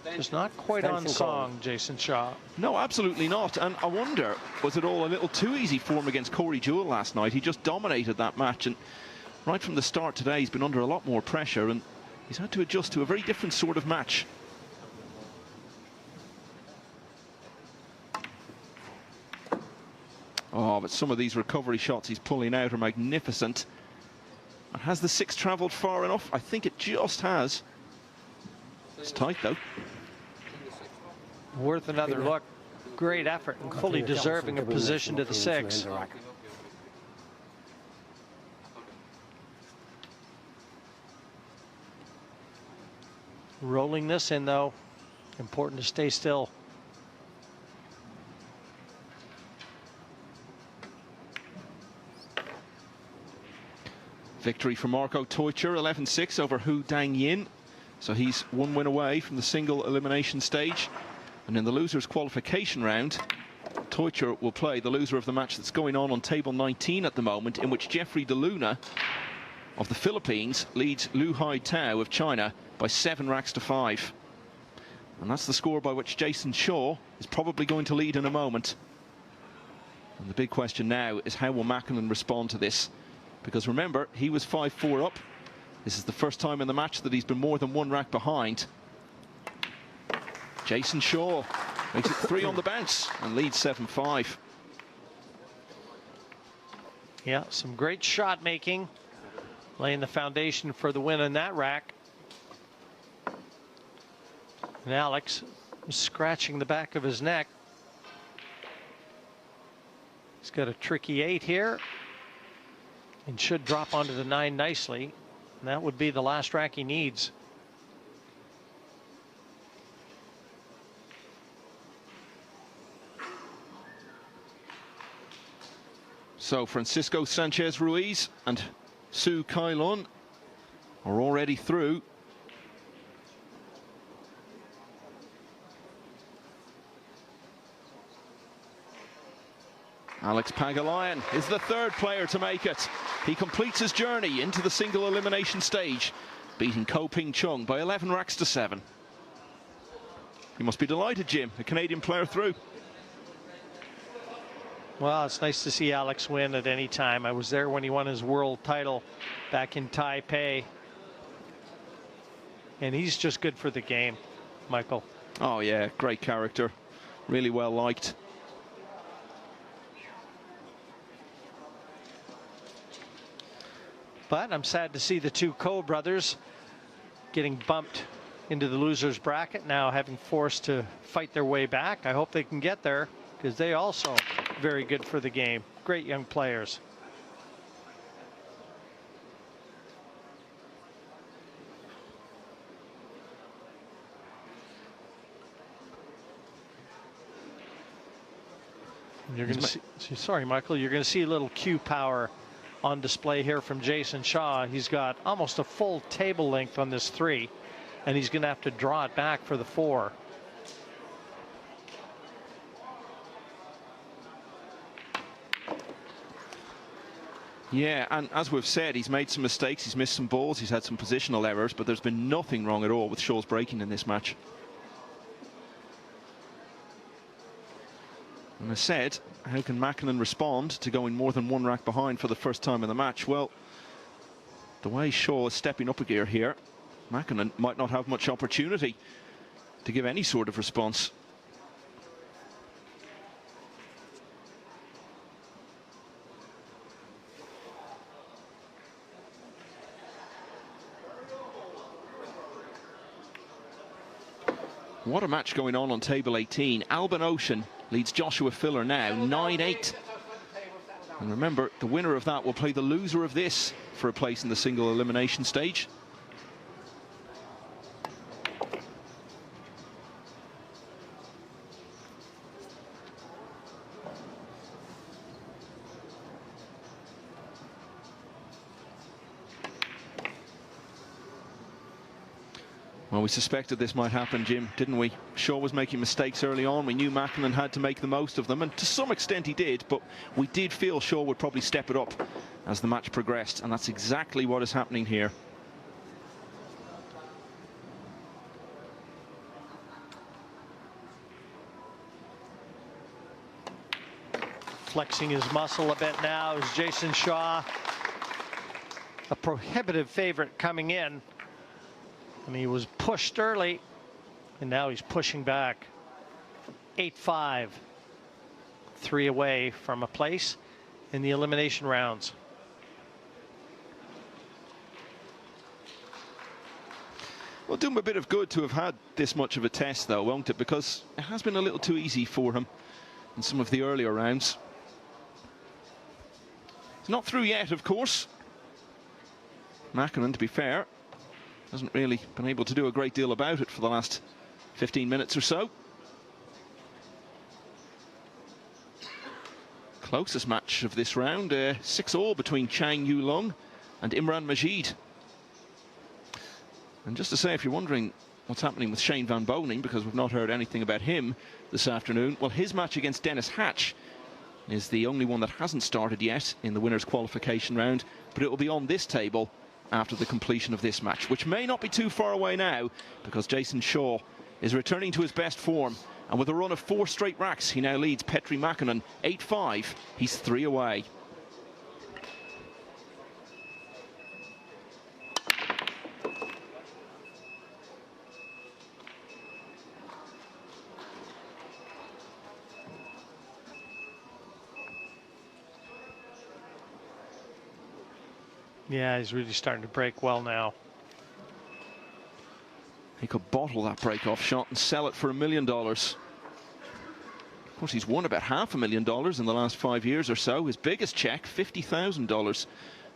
It's not quite on song, Jayson Shaw.
No, absolutely not. And I wonder, was it all a little too easy for him against Corey Jewell last night? He just dominated that match, and right from the start today he's been under a lot more pressure, and he's had to adjust to a very different sort of match. Oh, but some of these recovery shots he's pulling out are magnificent. And has the 6 travelled far enough? I think it just has. It's tight though.
Worth another look. Great effort and fully deserving of position to the 6. Rolling this in though. Important to stay still.
Victory for Marco Teucher, 11-6 over Hu Dang Yin. So he's 1 win away from the single elimination stage. And in the losers qualification round, Teucher will play the loser of the match that's going on table 19 at the moment, in which Jeffrey De Luna of the Philippines leads Lu Hai Tao of China by 7 racks to 5. And that's the score by which Jayson Shaw is probably going to lead in a moment. And the big question now is, how will Makkonen respond to this? Because remember, he was 5-4 up. This is the first time in the match that he's been more than 1 rack behind. Jayson Shaw makes it 3 on the bounce and leads 7-5.
Yeah, some great shot making, laying the foundation for the win in that rack. And Alex scratching the back of his neck. He's got a tricky 8 here and should drop onto the 9 nicely. And that would be the last rack he needs.
So Francisco Sanchez Ruiz and Su Kailon are already through. Alex Pagulayan is the 3rd player to make it. He completes his journey into the single elimination stage, beating Ko Ping Chung by 11 racks to 7. You must be delighted, Jim, a Canadian player through.
Well, it's nice to see Alex win at any time. I was there when he won his world title back in Taipei. And he's just good for the game, Michael.
Oh yeah, great character. Really well liked.
But I'm sad to see the 2 Ko brothers getting bumped into the losers bracket, now having forced to fight their way back. I hope they can get there, because they also very good for the game. Great young players. You're going to see, sorry, Michael, you're going to see a little cue power on display here from Jayson Shaw. He's got almost a full table length on this 3, and he's going to have to draw it back for the 4.
Yeah, and as we've said, he's made some mistakes, he's missed some balls, he's had some positional errors, but there's been nothing wrong at all with Shaw's breaking in this match. And I said, how can Makkonen respond to going more than 1 rack behind for the first time in the match? Well, the way Shaw is stepping up a gear here, Makkonen might not have much opportunity to give any sort of response. What a match going on table 18. Alban Ocean leads Joshua Filler now 9-8. And remember, the winner of that will play the loser of this for a place in the single elimination stage. Well, we suspected this might happen, Jim, didn't we? Shaw was making mistakes early on. We knew Makkonen had to make the most of them, and to some extent he did, but we did feel Shaw would probably step it up as the match progressed, and that's exactly what is happening here.
Flexing his muscle a bit now is Jayson Shaw, a prohibitive favorite coming in. And he was pushed early, and now he's pushing back. 8-5, 3 away from a place in the elimination rounds.
Well, do him a bit of good to have had this much of a test, though, won't it? Because it has been a little too easy for him in some of the earlier rounds. It's not through yet, of course. Makkonen, to be fair, hasn't really been able to do a great deal about it for the last 15 minutes or so. Closest match of this round, 6-all between Chang Yu-Long and Imran Majid. And just to say, if you're wondering what's happening with Shane Van Boening, because we've not heard anything about him this afternoon, well, his match against Dennis Hatch is the only one that hasn't started yet in the winners' qualification round, but it will be on this table after the completion of this match, which may not be too far away now, because Jayson Shaw is returning to his best form, and with a run of 4 straight racks, he now leads Petri Makkonen 8-5. He's 3 away.
Yeah, he's really starting to break well now.
He could bottle that break-off shot and sell it for $1 million. Of course, he's won about $500,000 in the last 5 years or so. His biggest check, $50,000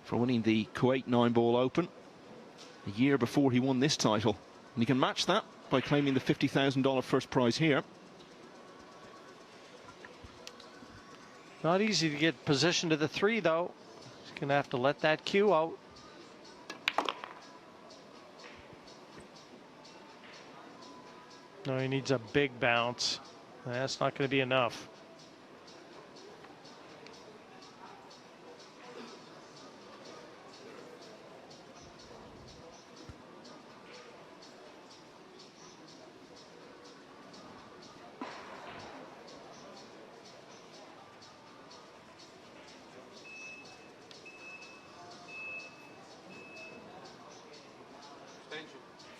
for winning the Kuwait 9-ball Open a year before he won this title. And he can match that by claiming the $50,000 first prize here.
Not easy to get position to the 3, though. He's going to have to let that cue out. No, he needs a big bounce. That's not going to be enough.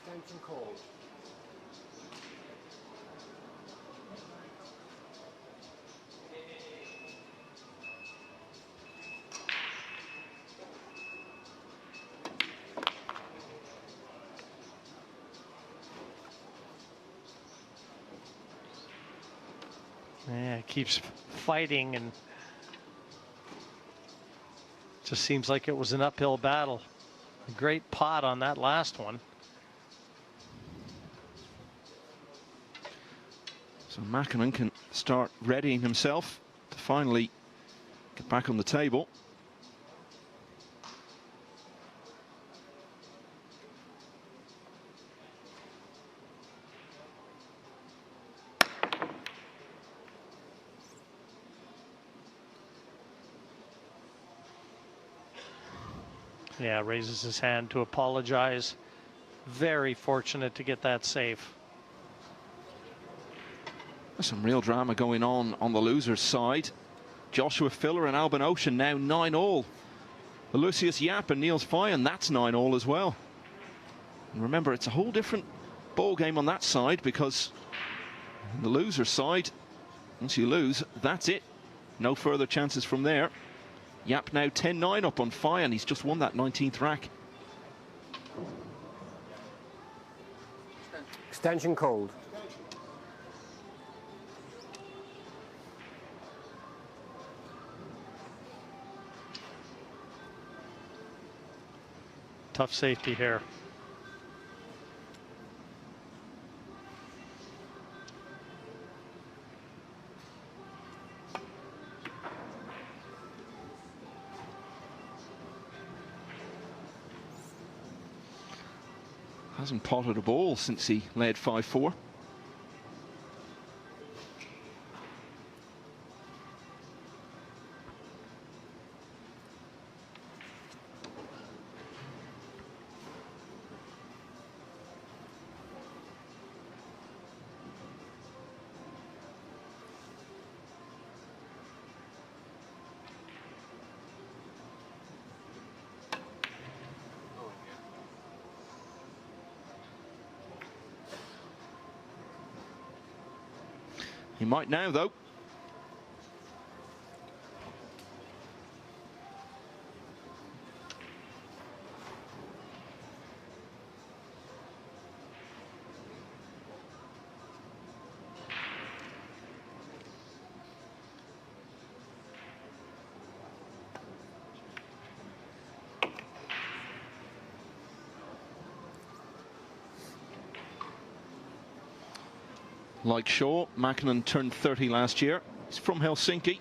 Extension called.
Yeah, he keeps fighting, and just seems like it was an uphill battle. A great pot on that last one.
So Makkonen can start readying himself to finally get back on the table.
Yeah, raises his hand to apologize. Very fortunate to get that safe.
There's some real drama going on the losers' side. Joshua Filler and Alban Ocean now 9-all. Lucius Yap and Niels Fyan, that's 9-all as well. And remember, it's a whole different ball game on that side, because on the losers' side, once you lose, that's it. No further chances from there. Yap now 10-9 up on Fyan. He's just won that 19th rack.
Extension called.
Tough safety here.
Hasn't potted a ball since he led 5-4. He might now, though. Like Shaw, Makkonen turned 30 last year. He's from Helsinki.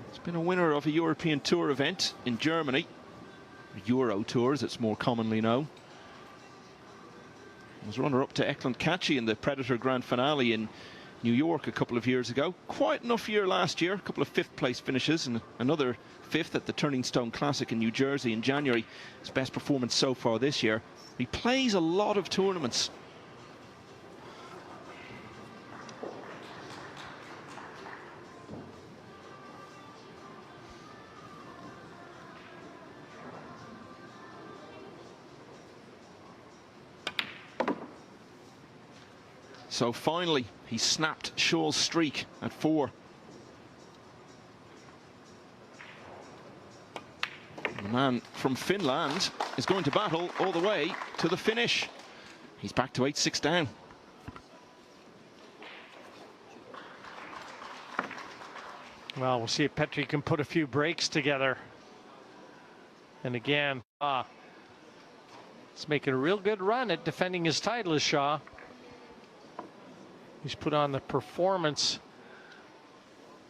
He's been a winner of a European Tour event in Germany. Euro Tour, as it's more commonly known. He was runner-up to Eklund Kachi in the Predator Grand Finale in New York a couple of years ago. Quite enough year last year. A couple of fifth-place finishes and another fifth at the Turning Stone Classic in New Jersey in January. His best performance so far this year. He plays a lot of tournaments. So finally, he snapped Shaw's streak at 4. The man from Finland is going to battle all the way to the finish. He's back to 8-6 down.
Well, we'll see if Petri can put a few breaks together. And again, he's making a real good run at defending his title, is Shaw. He's put on the performance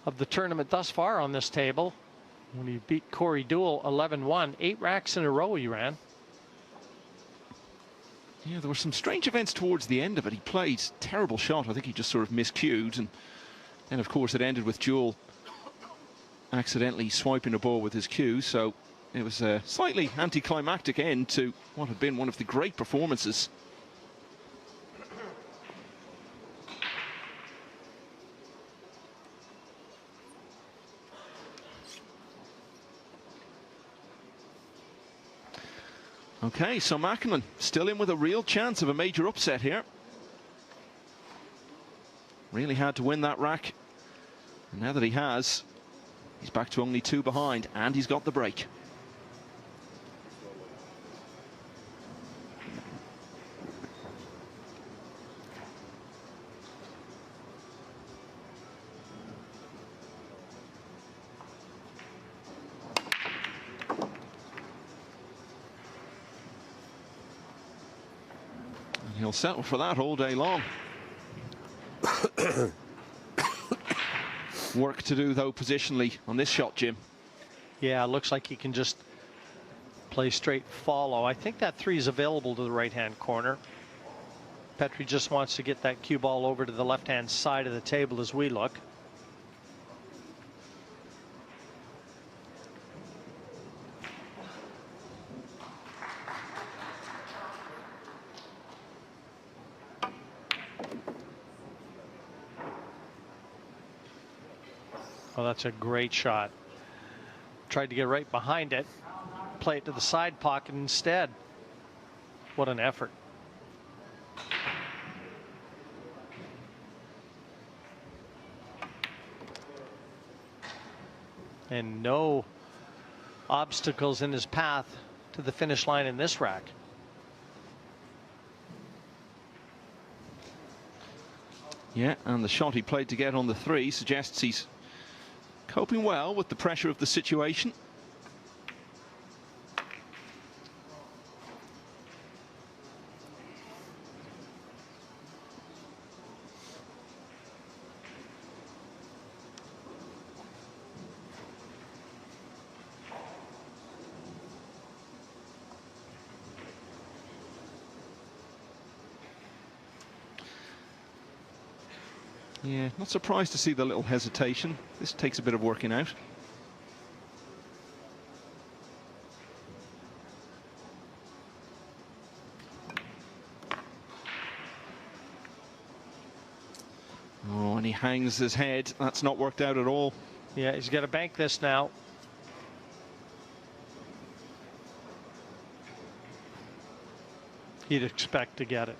of the tournament thus far on this table. When he beat Corey Deuel 11-1, 8 racks in a row he ran.
Yeah, there were some strange events towards the end of it. He played terrible shot. I think he just sort of miscued. And then, of course, it ended with Deuel accidentally swiping a ball with his cue. So it was a slightly anticlimactic end to what had been one of the great performances. Okay, so Makkonen still in with a real chance of a major upset here. Really had to win that rack. And now that he has, he's back to only 2 behind, and he's got the break. He'll settle for that all day long. Work to do, though, positionally on this shot, Jim.
Yeah, it looks like he can just play straight follow. I think that 3 is available to the right-hand corner. Petri just wants to get that cue ball over to the left-hand side of the table as we look. Oh, that's a great shot. Tried to get right behind it, play it to the side pocket instead. What an effort. And no obstacles in his path to the finish line in this rack.
Yeah, and the shot he played to get on the 3 suggests he's coping well with the pressure of the situation. Yeah, not surprised to see the little hesitation. This takes a bit of working out. Oh, and he hangs his head. That's not worked out at all.
Yeah, he's got to bank this now. You'd expect to get it.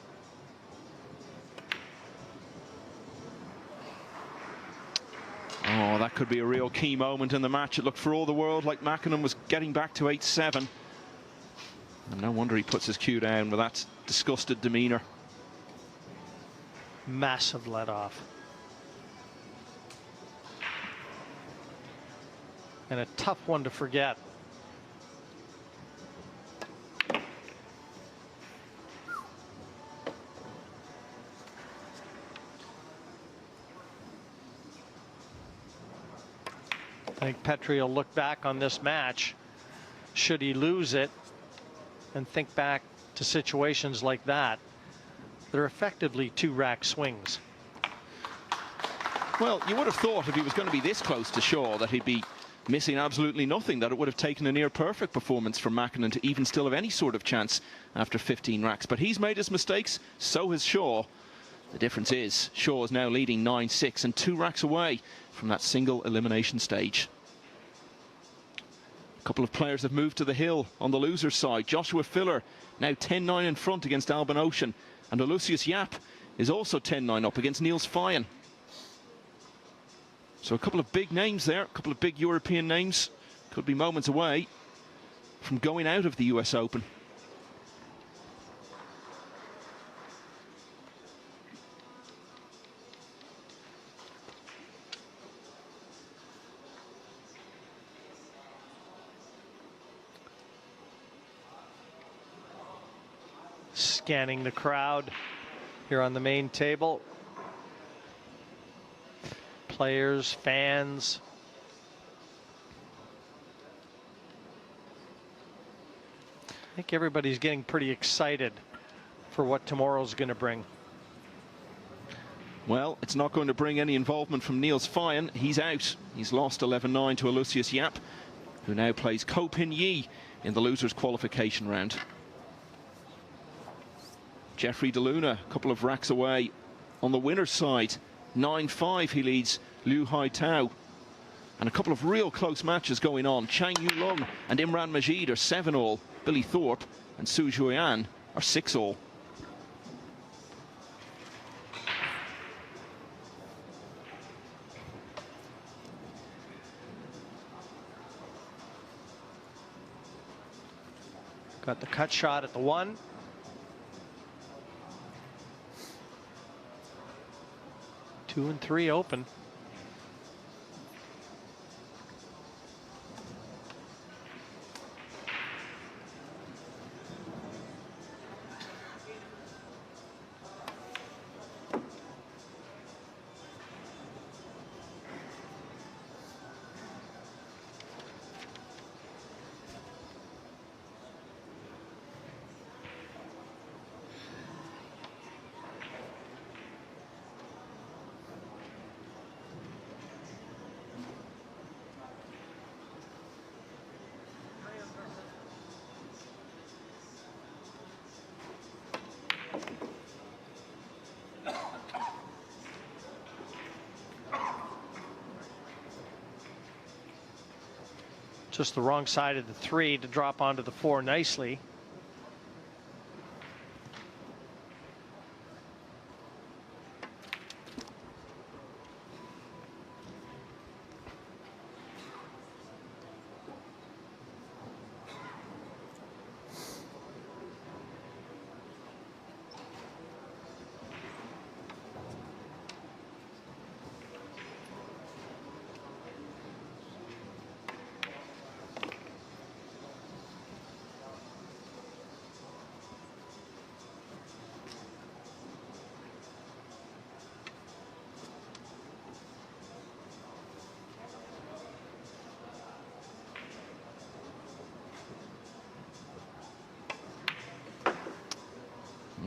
Oh, that could be a real key moment in the match. It looked for all the world like Makkonen was getting back to 8-7. And no wonder he puts his cue down with that disgusted demeanor.
Massive let off. And a tough one to forget. I think Petri will look back on this match, should he lose it, and think back to situations like that. They're effectively 2-rack swings.
Well, you would have thought if he was going to be this close to Shaw that he'd be missing absolutely nothing, that it would have taken a near perfect performance from Makkonen to even still have any sort of chance after 15 racks. But he's made his mistakes, so has Shaw. The difference is Shaw is now leading 9-6 and 2 racks away from that single elimination stage. A couple of players have moved to the hill on the loser's side. Joshua Filler now 10-9 in front against Albin Ocean, and Olusius Yap is also 10-9 up against Niels Fyen. So a couple of big names there, a couple of big European names, could be moments away from going out of the US Open.
Scanning the crowd here on the main table. Players, fans. I think everybody's getting pretty excited for what tomorrow's going to bring.
Well, it's not going to bring any involvement from Niels Fyen. He's out. He's lost 11-9 to Olusius Yap, who now plays Ko Pin Yi in the losers qualification round. Jeffrey DeLuna, a couple of racks away on the winner's side. 9-5 he leads Liu Hai Tao. And a couple of real close matches going on. Chang Yu Lung and Imran Majid are 7-all. Billy Thorpe and Su Zhuyan are 6-all.
Got the cut shot at the 1. Two and 3 open. Just the wrong side of the 3 to drop onto the 4 nicely.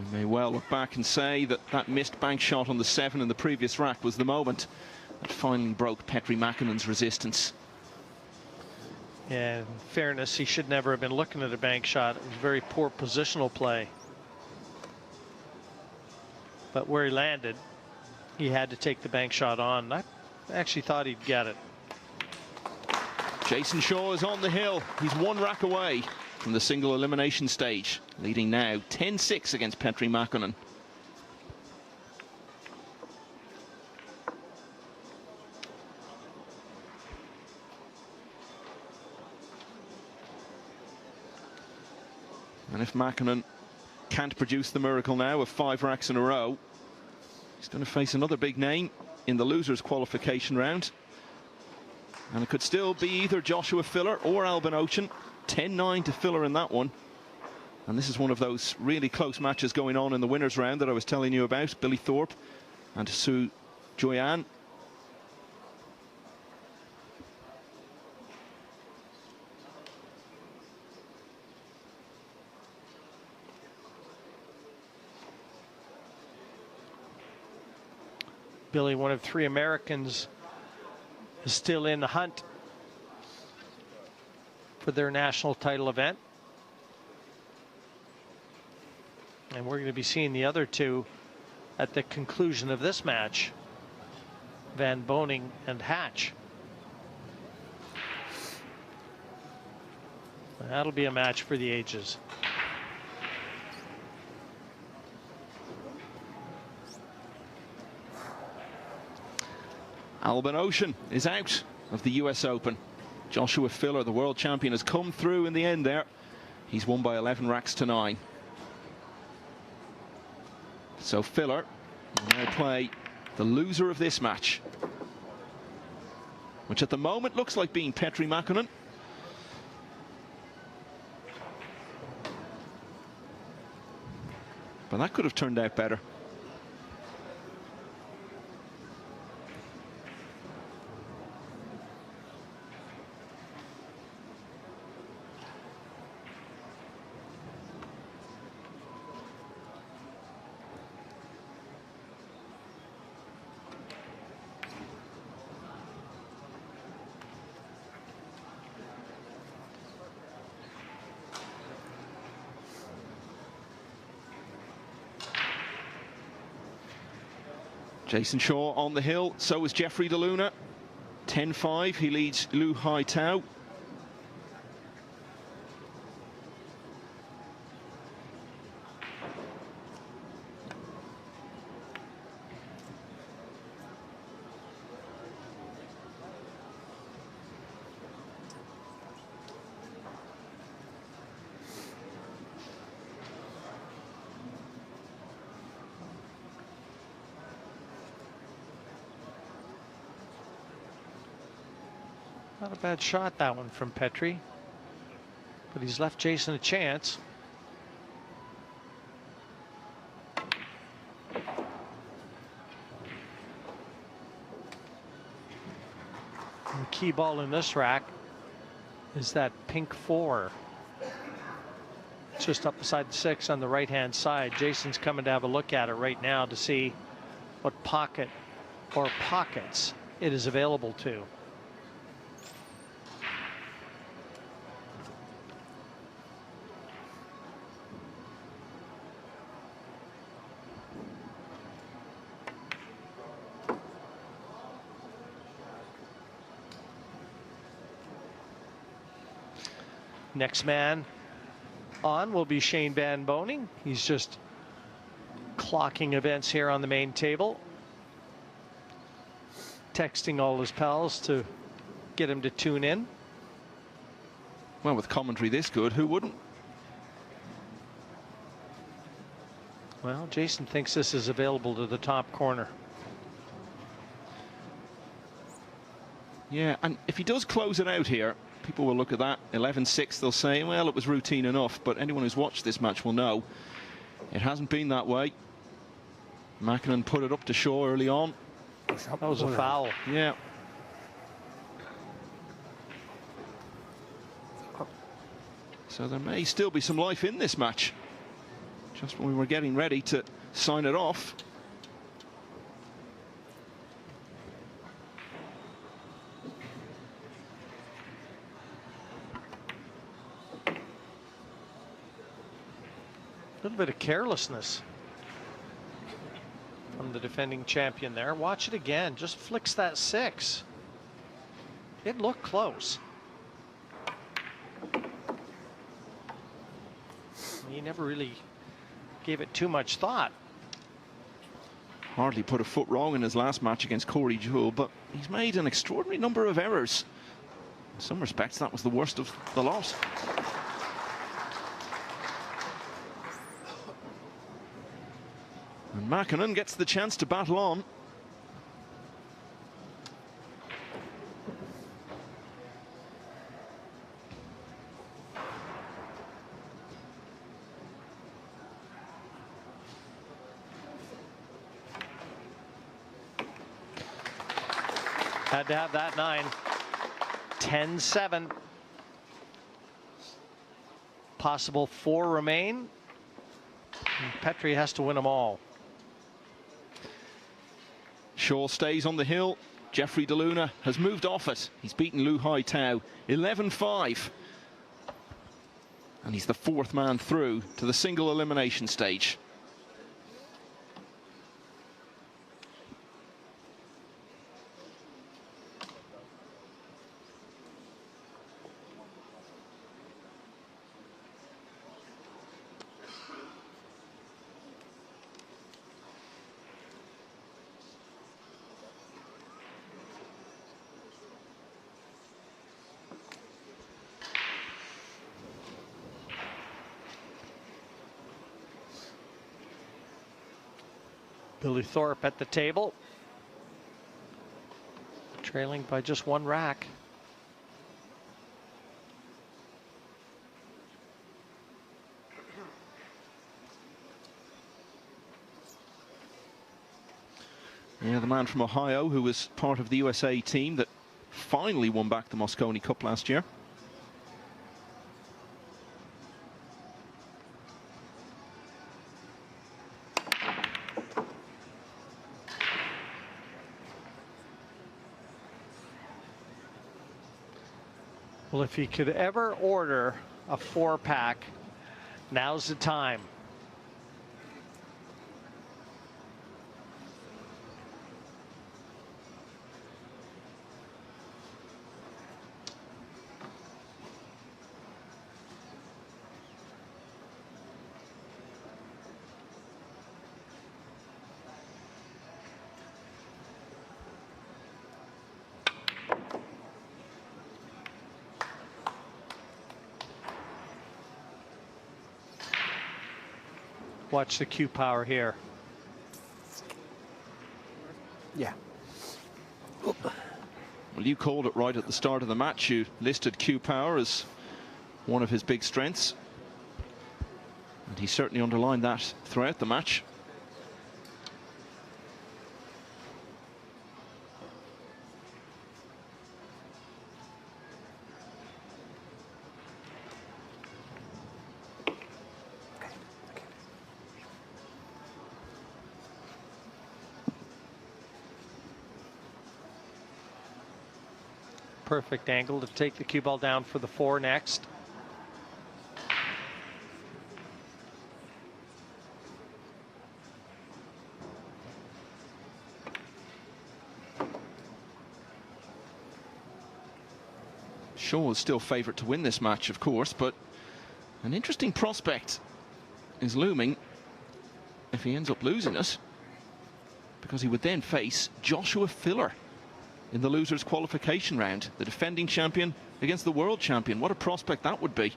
We may well look back and say that that missed bank shot on the 7 in the previous rack was the moment that finally broke Petri Makkonen's resistance.
Yeah, in fairness, he should never have been looking at a bank shot. It was very poor positional play. But where he landed, he had to take the bank shot on. I actually thought he'd get it.
Jayson Shaw is on the hill. He's one rack away from the single elimination stage, leading now 10-6 against Petri Makkonen. And if Makkonen can't produce the miracle now of 5 racks in a row, he's going to face another big name in the losers qualification round. And it could still be either Joshua Filler or Albin Ocean. 10-9 to Filler in that one. And this is one of those really close matches going on in the winners round that I was telling you about. Billy Thorpe and Sue Joyanne.
Billy, one of 3 Americans, is still in the hunt for their national title event. And we're going to be seeing the other 2 at the conclusion of this match, Van Boning and Hatch. That'll be a match for the ages.
Albin Ocean is out of the US Open. Joshua Filler, the world champion, has come through in the end there. He's won by 11 racks to 9. So Filler will now play the loser of this match, which at the moment looks like being Petri Makkonen. But that could have turned out better. Jayson Shaw on the hill, so is Jeffrey DeLuna. 10-5, he leads Lu Hai Tao.
Not a bad shot, that one from Petri, but he's left Jayson a chance. And the key ball in this rack is that pink 4. It's just up beside the 6 on the right hand side. Jayson's coming to have a look at it right now to see what pocket or pockets it is available to. Next man on will be Shane Van Boning. He's just clocking events here on the main table, texting all his pals to get him to tune in.
Well, with commentary this good, who wouldn't?
Well, Jayson thinks this is available to the top corner.
Yeah, and if he does close it out here, people will look at that 11-6, they'll say, well, it was routine enough. But anyone who's watched this match will know it hasn't been that way. Makkonen put it up to Shaw early on.
That was a foul.
Yeah. So there may still be some life in this match. just when we were getting ready to sign it off.
A little bit of carelessness from the defending champion there. Watch it again. Just flicks that 6. It looked close. He never really gave it too much thought.
Hardly put a foot wrong in his last match against Corey Jewell, but he's made an extraordinary number of errors. In some respects, that was the worst of the lot. And Makkonen gets the chance to battle on.
Had to have that 9. 10-7. Possible 4 remain. And Petri has to win them all.
Shaw stays on the hill. Jeffrey DeLuna has moved off it. He's beaten Lu Hai Tao 11-5. And he's the 4th man through to the single elimination stage.
Billy Thorpe at the table, trailing by just 1 rack.
Yeah, the man from Ohio who was part of the USA team that finally won back the Mosconi Cup last year.
Well, if he could ever order a 4-pack, now's the time. Watch the cue power here.
Yeah.
Well, you called it right at the start of the match. You listed cue power as one of his big strengths. And he certainly underlined that throughout the match.
Perfect angle to take the cue ball down for the 4 next.
Shaw is still favourite to win this match, of course, but an interesting prospect is looming if he ends up losing it, because he would then face Joshua Filler in the losers qualification round, the defending champion against the world champion. What a prospect that would be.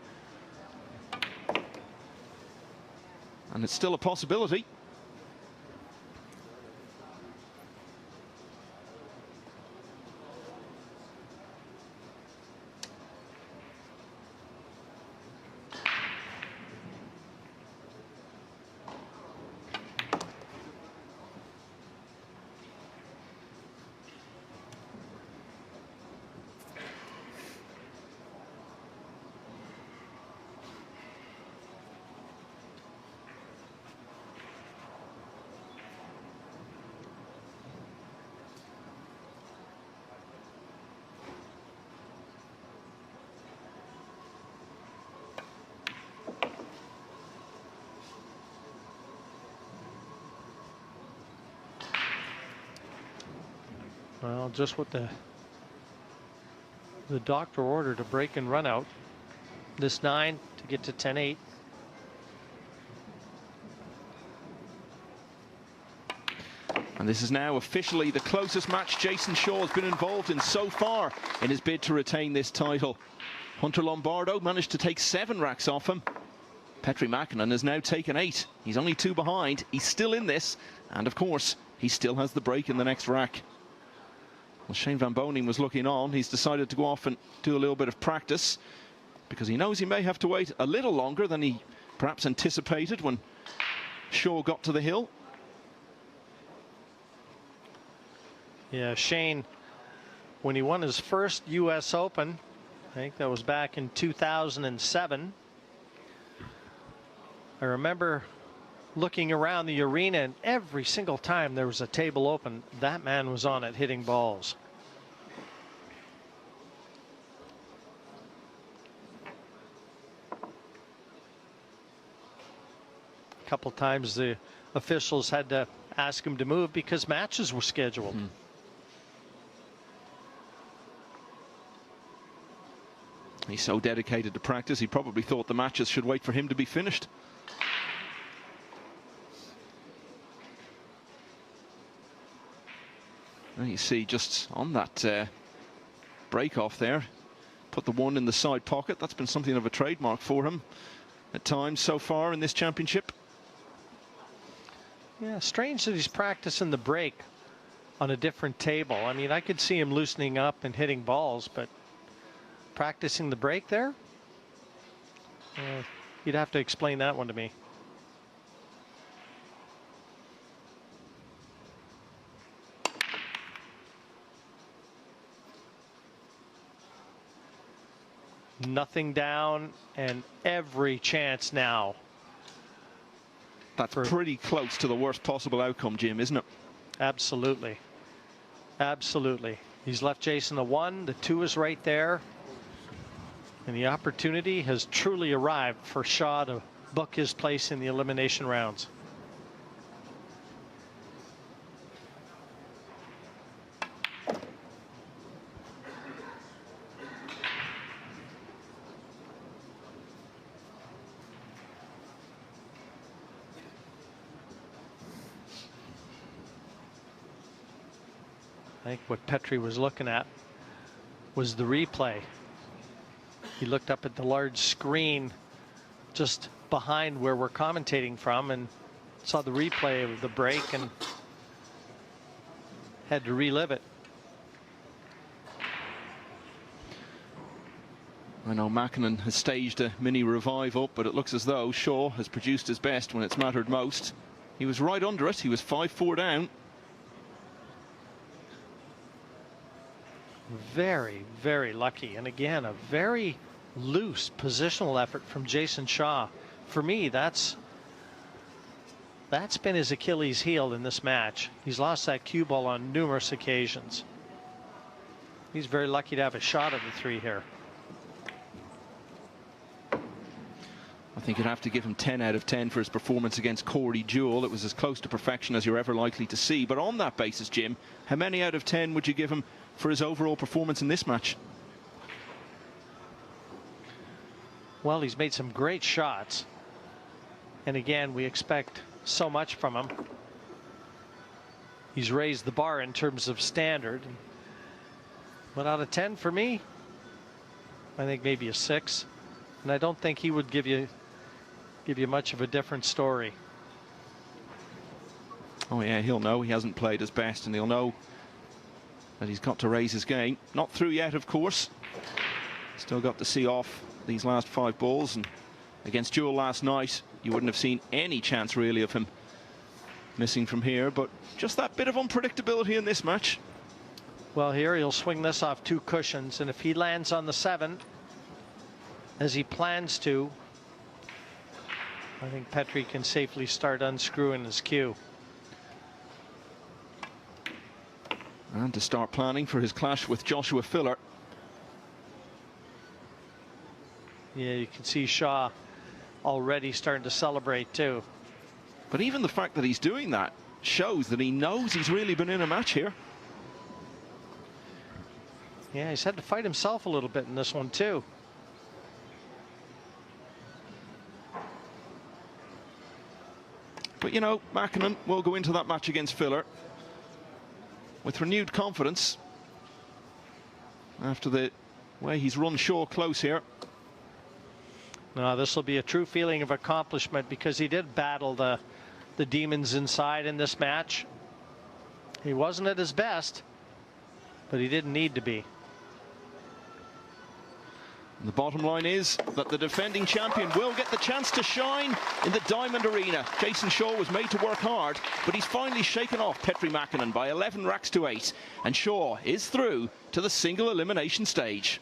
And it's still a possibility.
Well, just what the doctor ordered, a break and run out. This 9 to get to 10-8.
And this is now officially the closest match Jayson Shaw has been involved in so far in his bid to retain this title. Hunter Lombardo managed to take 7 racks off him. Petri Makkonen has now taken 8. He's only 2 behind. He's still in this. And of course, he still has the break in the next rack. Well, Shane Van Boening was looking on. He's decided to go off and do a little bit of practice because he knows he may have to wait a little longer than he perhaps anticipated when Shaw got to the hill.
Yeah, Shane, when he won his first U.S. Open, I think that was back in 2007. I remember looking around the arena, and every single time there was a table open, that man was on it hitting balls. A couple times the officials had to ask him to move because matches were scheduled.
He's so dedicated to practice, he probably thought the matches should wait for him to be finished. And you see just on that break off there, put the 1 in the side pocket. That's been something of a trademark for him at times so far in this championship.
Yeah, strange that he's practicing the break on a different table. I mean, I could see him loosening up and hitting balls, but practicing the break there? You'd have to explain that one to me. Nothing down and every chance now.
That's pretty close to the worst possible outcome, Jim, isn't it?
Absolutely. Absolutely. He's left Jayson the 1. The 2 is right there. And the opportunity has truly arrived for Shaw to book his place in the elimination rounds. I think what Petri was looking at was the replay. He looked up at the large screen just behind where we're commentating from and saw the replay of the break and had to relive it.
I know Makkonen has staged a mini revival, but it looks as though Shaw has produced his best when it's mattered most. He was right under it. He was 5-4 down.
Very, very lucky. And again, a very loose positional effort from Jayson Shaw. For me, that's been his Achilles heel in this match. He's lost that cue ball on numerous occasions. He's very lucky to have a shot at the 3 here.
I think you'd have to give him 10 out of 10 for his performance against Corey Jewell. It was as close to perfection as you're ever likely to see. But on that basis, Jim, how many out of 10 would you give him for his overall performance in this match?
Well, he's made some great shots. And again, we expect so much from him. He's raised the bar in terms of standard. But out of 10 for me, I think maybe a 6. And I don't think he would give you much of a different story.
Oh yeah, he'll know he hasn't played his best, and he'll know that he's got to raise his game. Not through yet, of course. Still got to see off these last 5 balls, and against Jewell last night, you wouldn't have seen any chance really of him missing from here, but just that bit of unpredictability in this match.
Well, here he'll swing this off 2 cushions, and if he lands on the 7, as he plans to, I think Petri can safely start unscrewing his cue.
And to start planning for his clash with Joshua Filler.
Yeah, you can see Shaw already starting to celebrate too.
But even the fact that he's doing that shows that he knows he's really been in a match here.
Yeah, he's had to fight himself a little bit in this one too.
But you know, Makkonen will go into that match against Filler with renewed confidence after the way he's run Shaw close here.
No, this will be a true feeling of accomplishment because he did battle the demons inside in this match. He wasn't at his best, but he didn't need to be.
And the bottom line is that the defending champion will get the chance to shine in the Diamond Arena. Jayson Shaw was made to work hard, but he's finally shaken off Petri Makkonen by 11 racks to 8. And Shaw is through to the single elimination stage.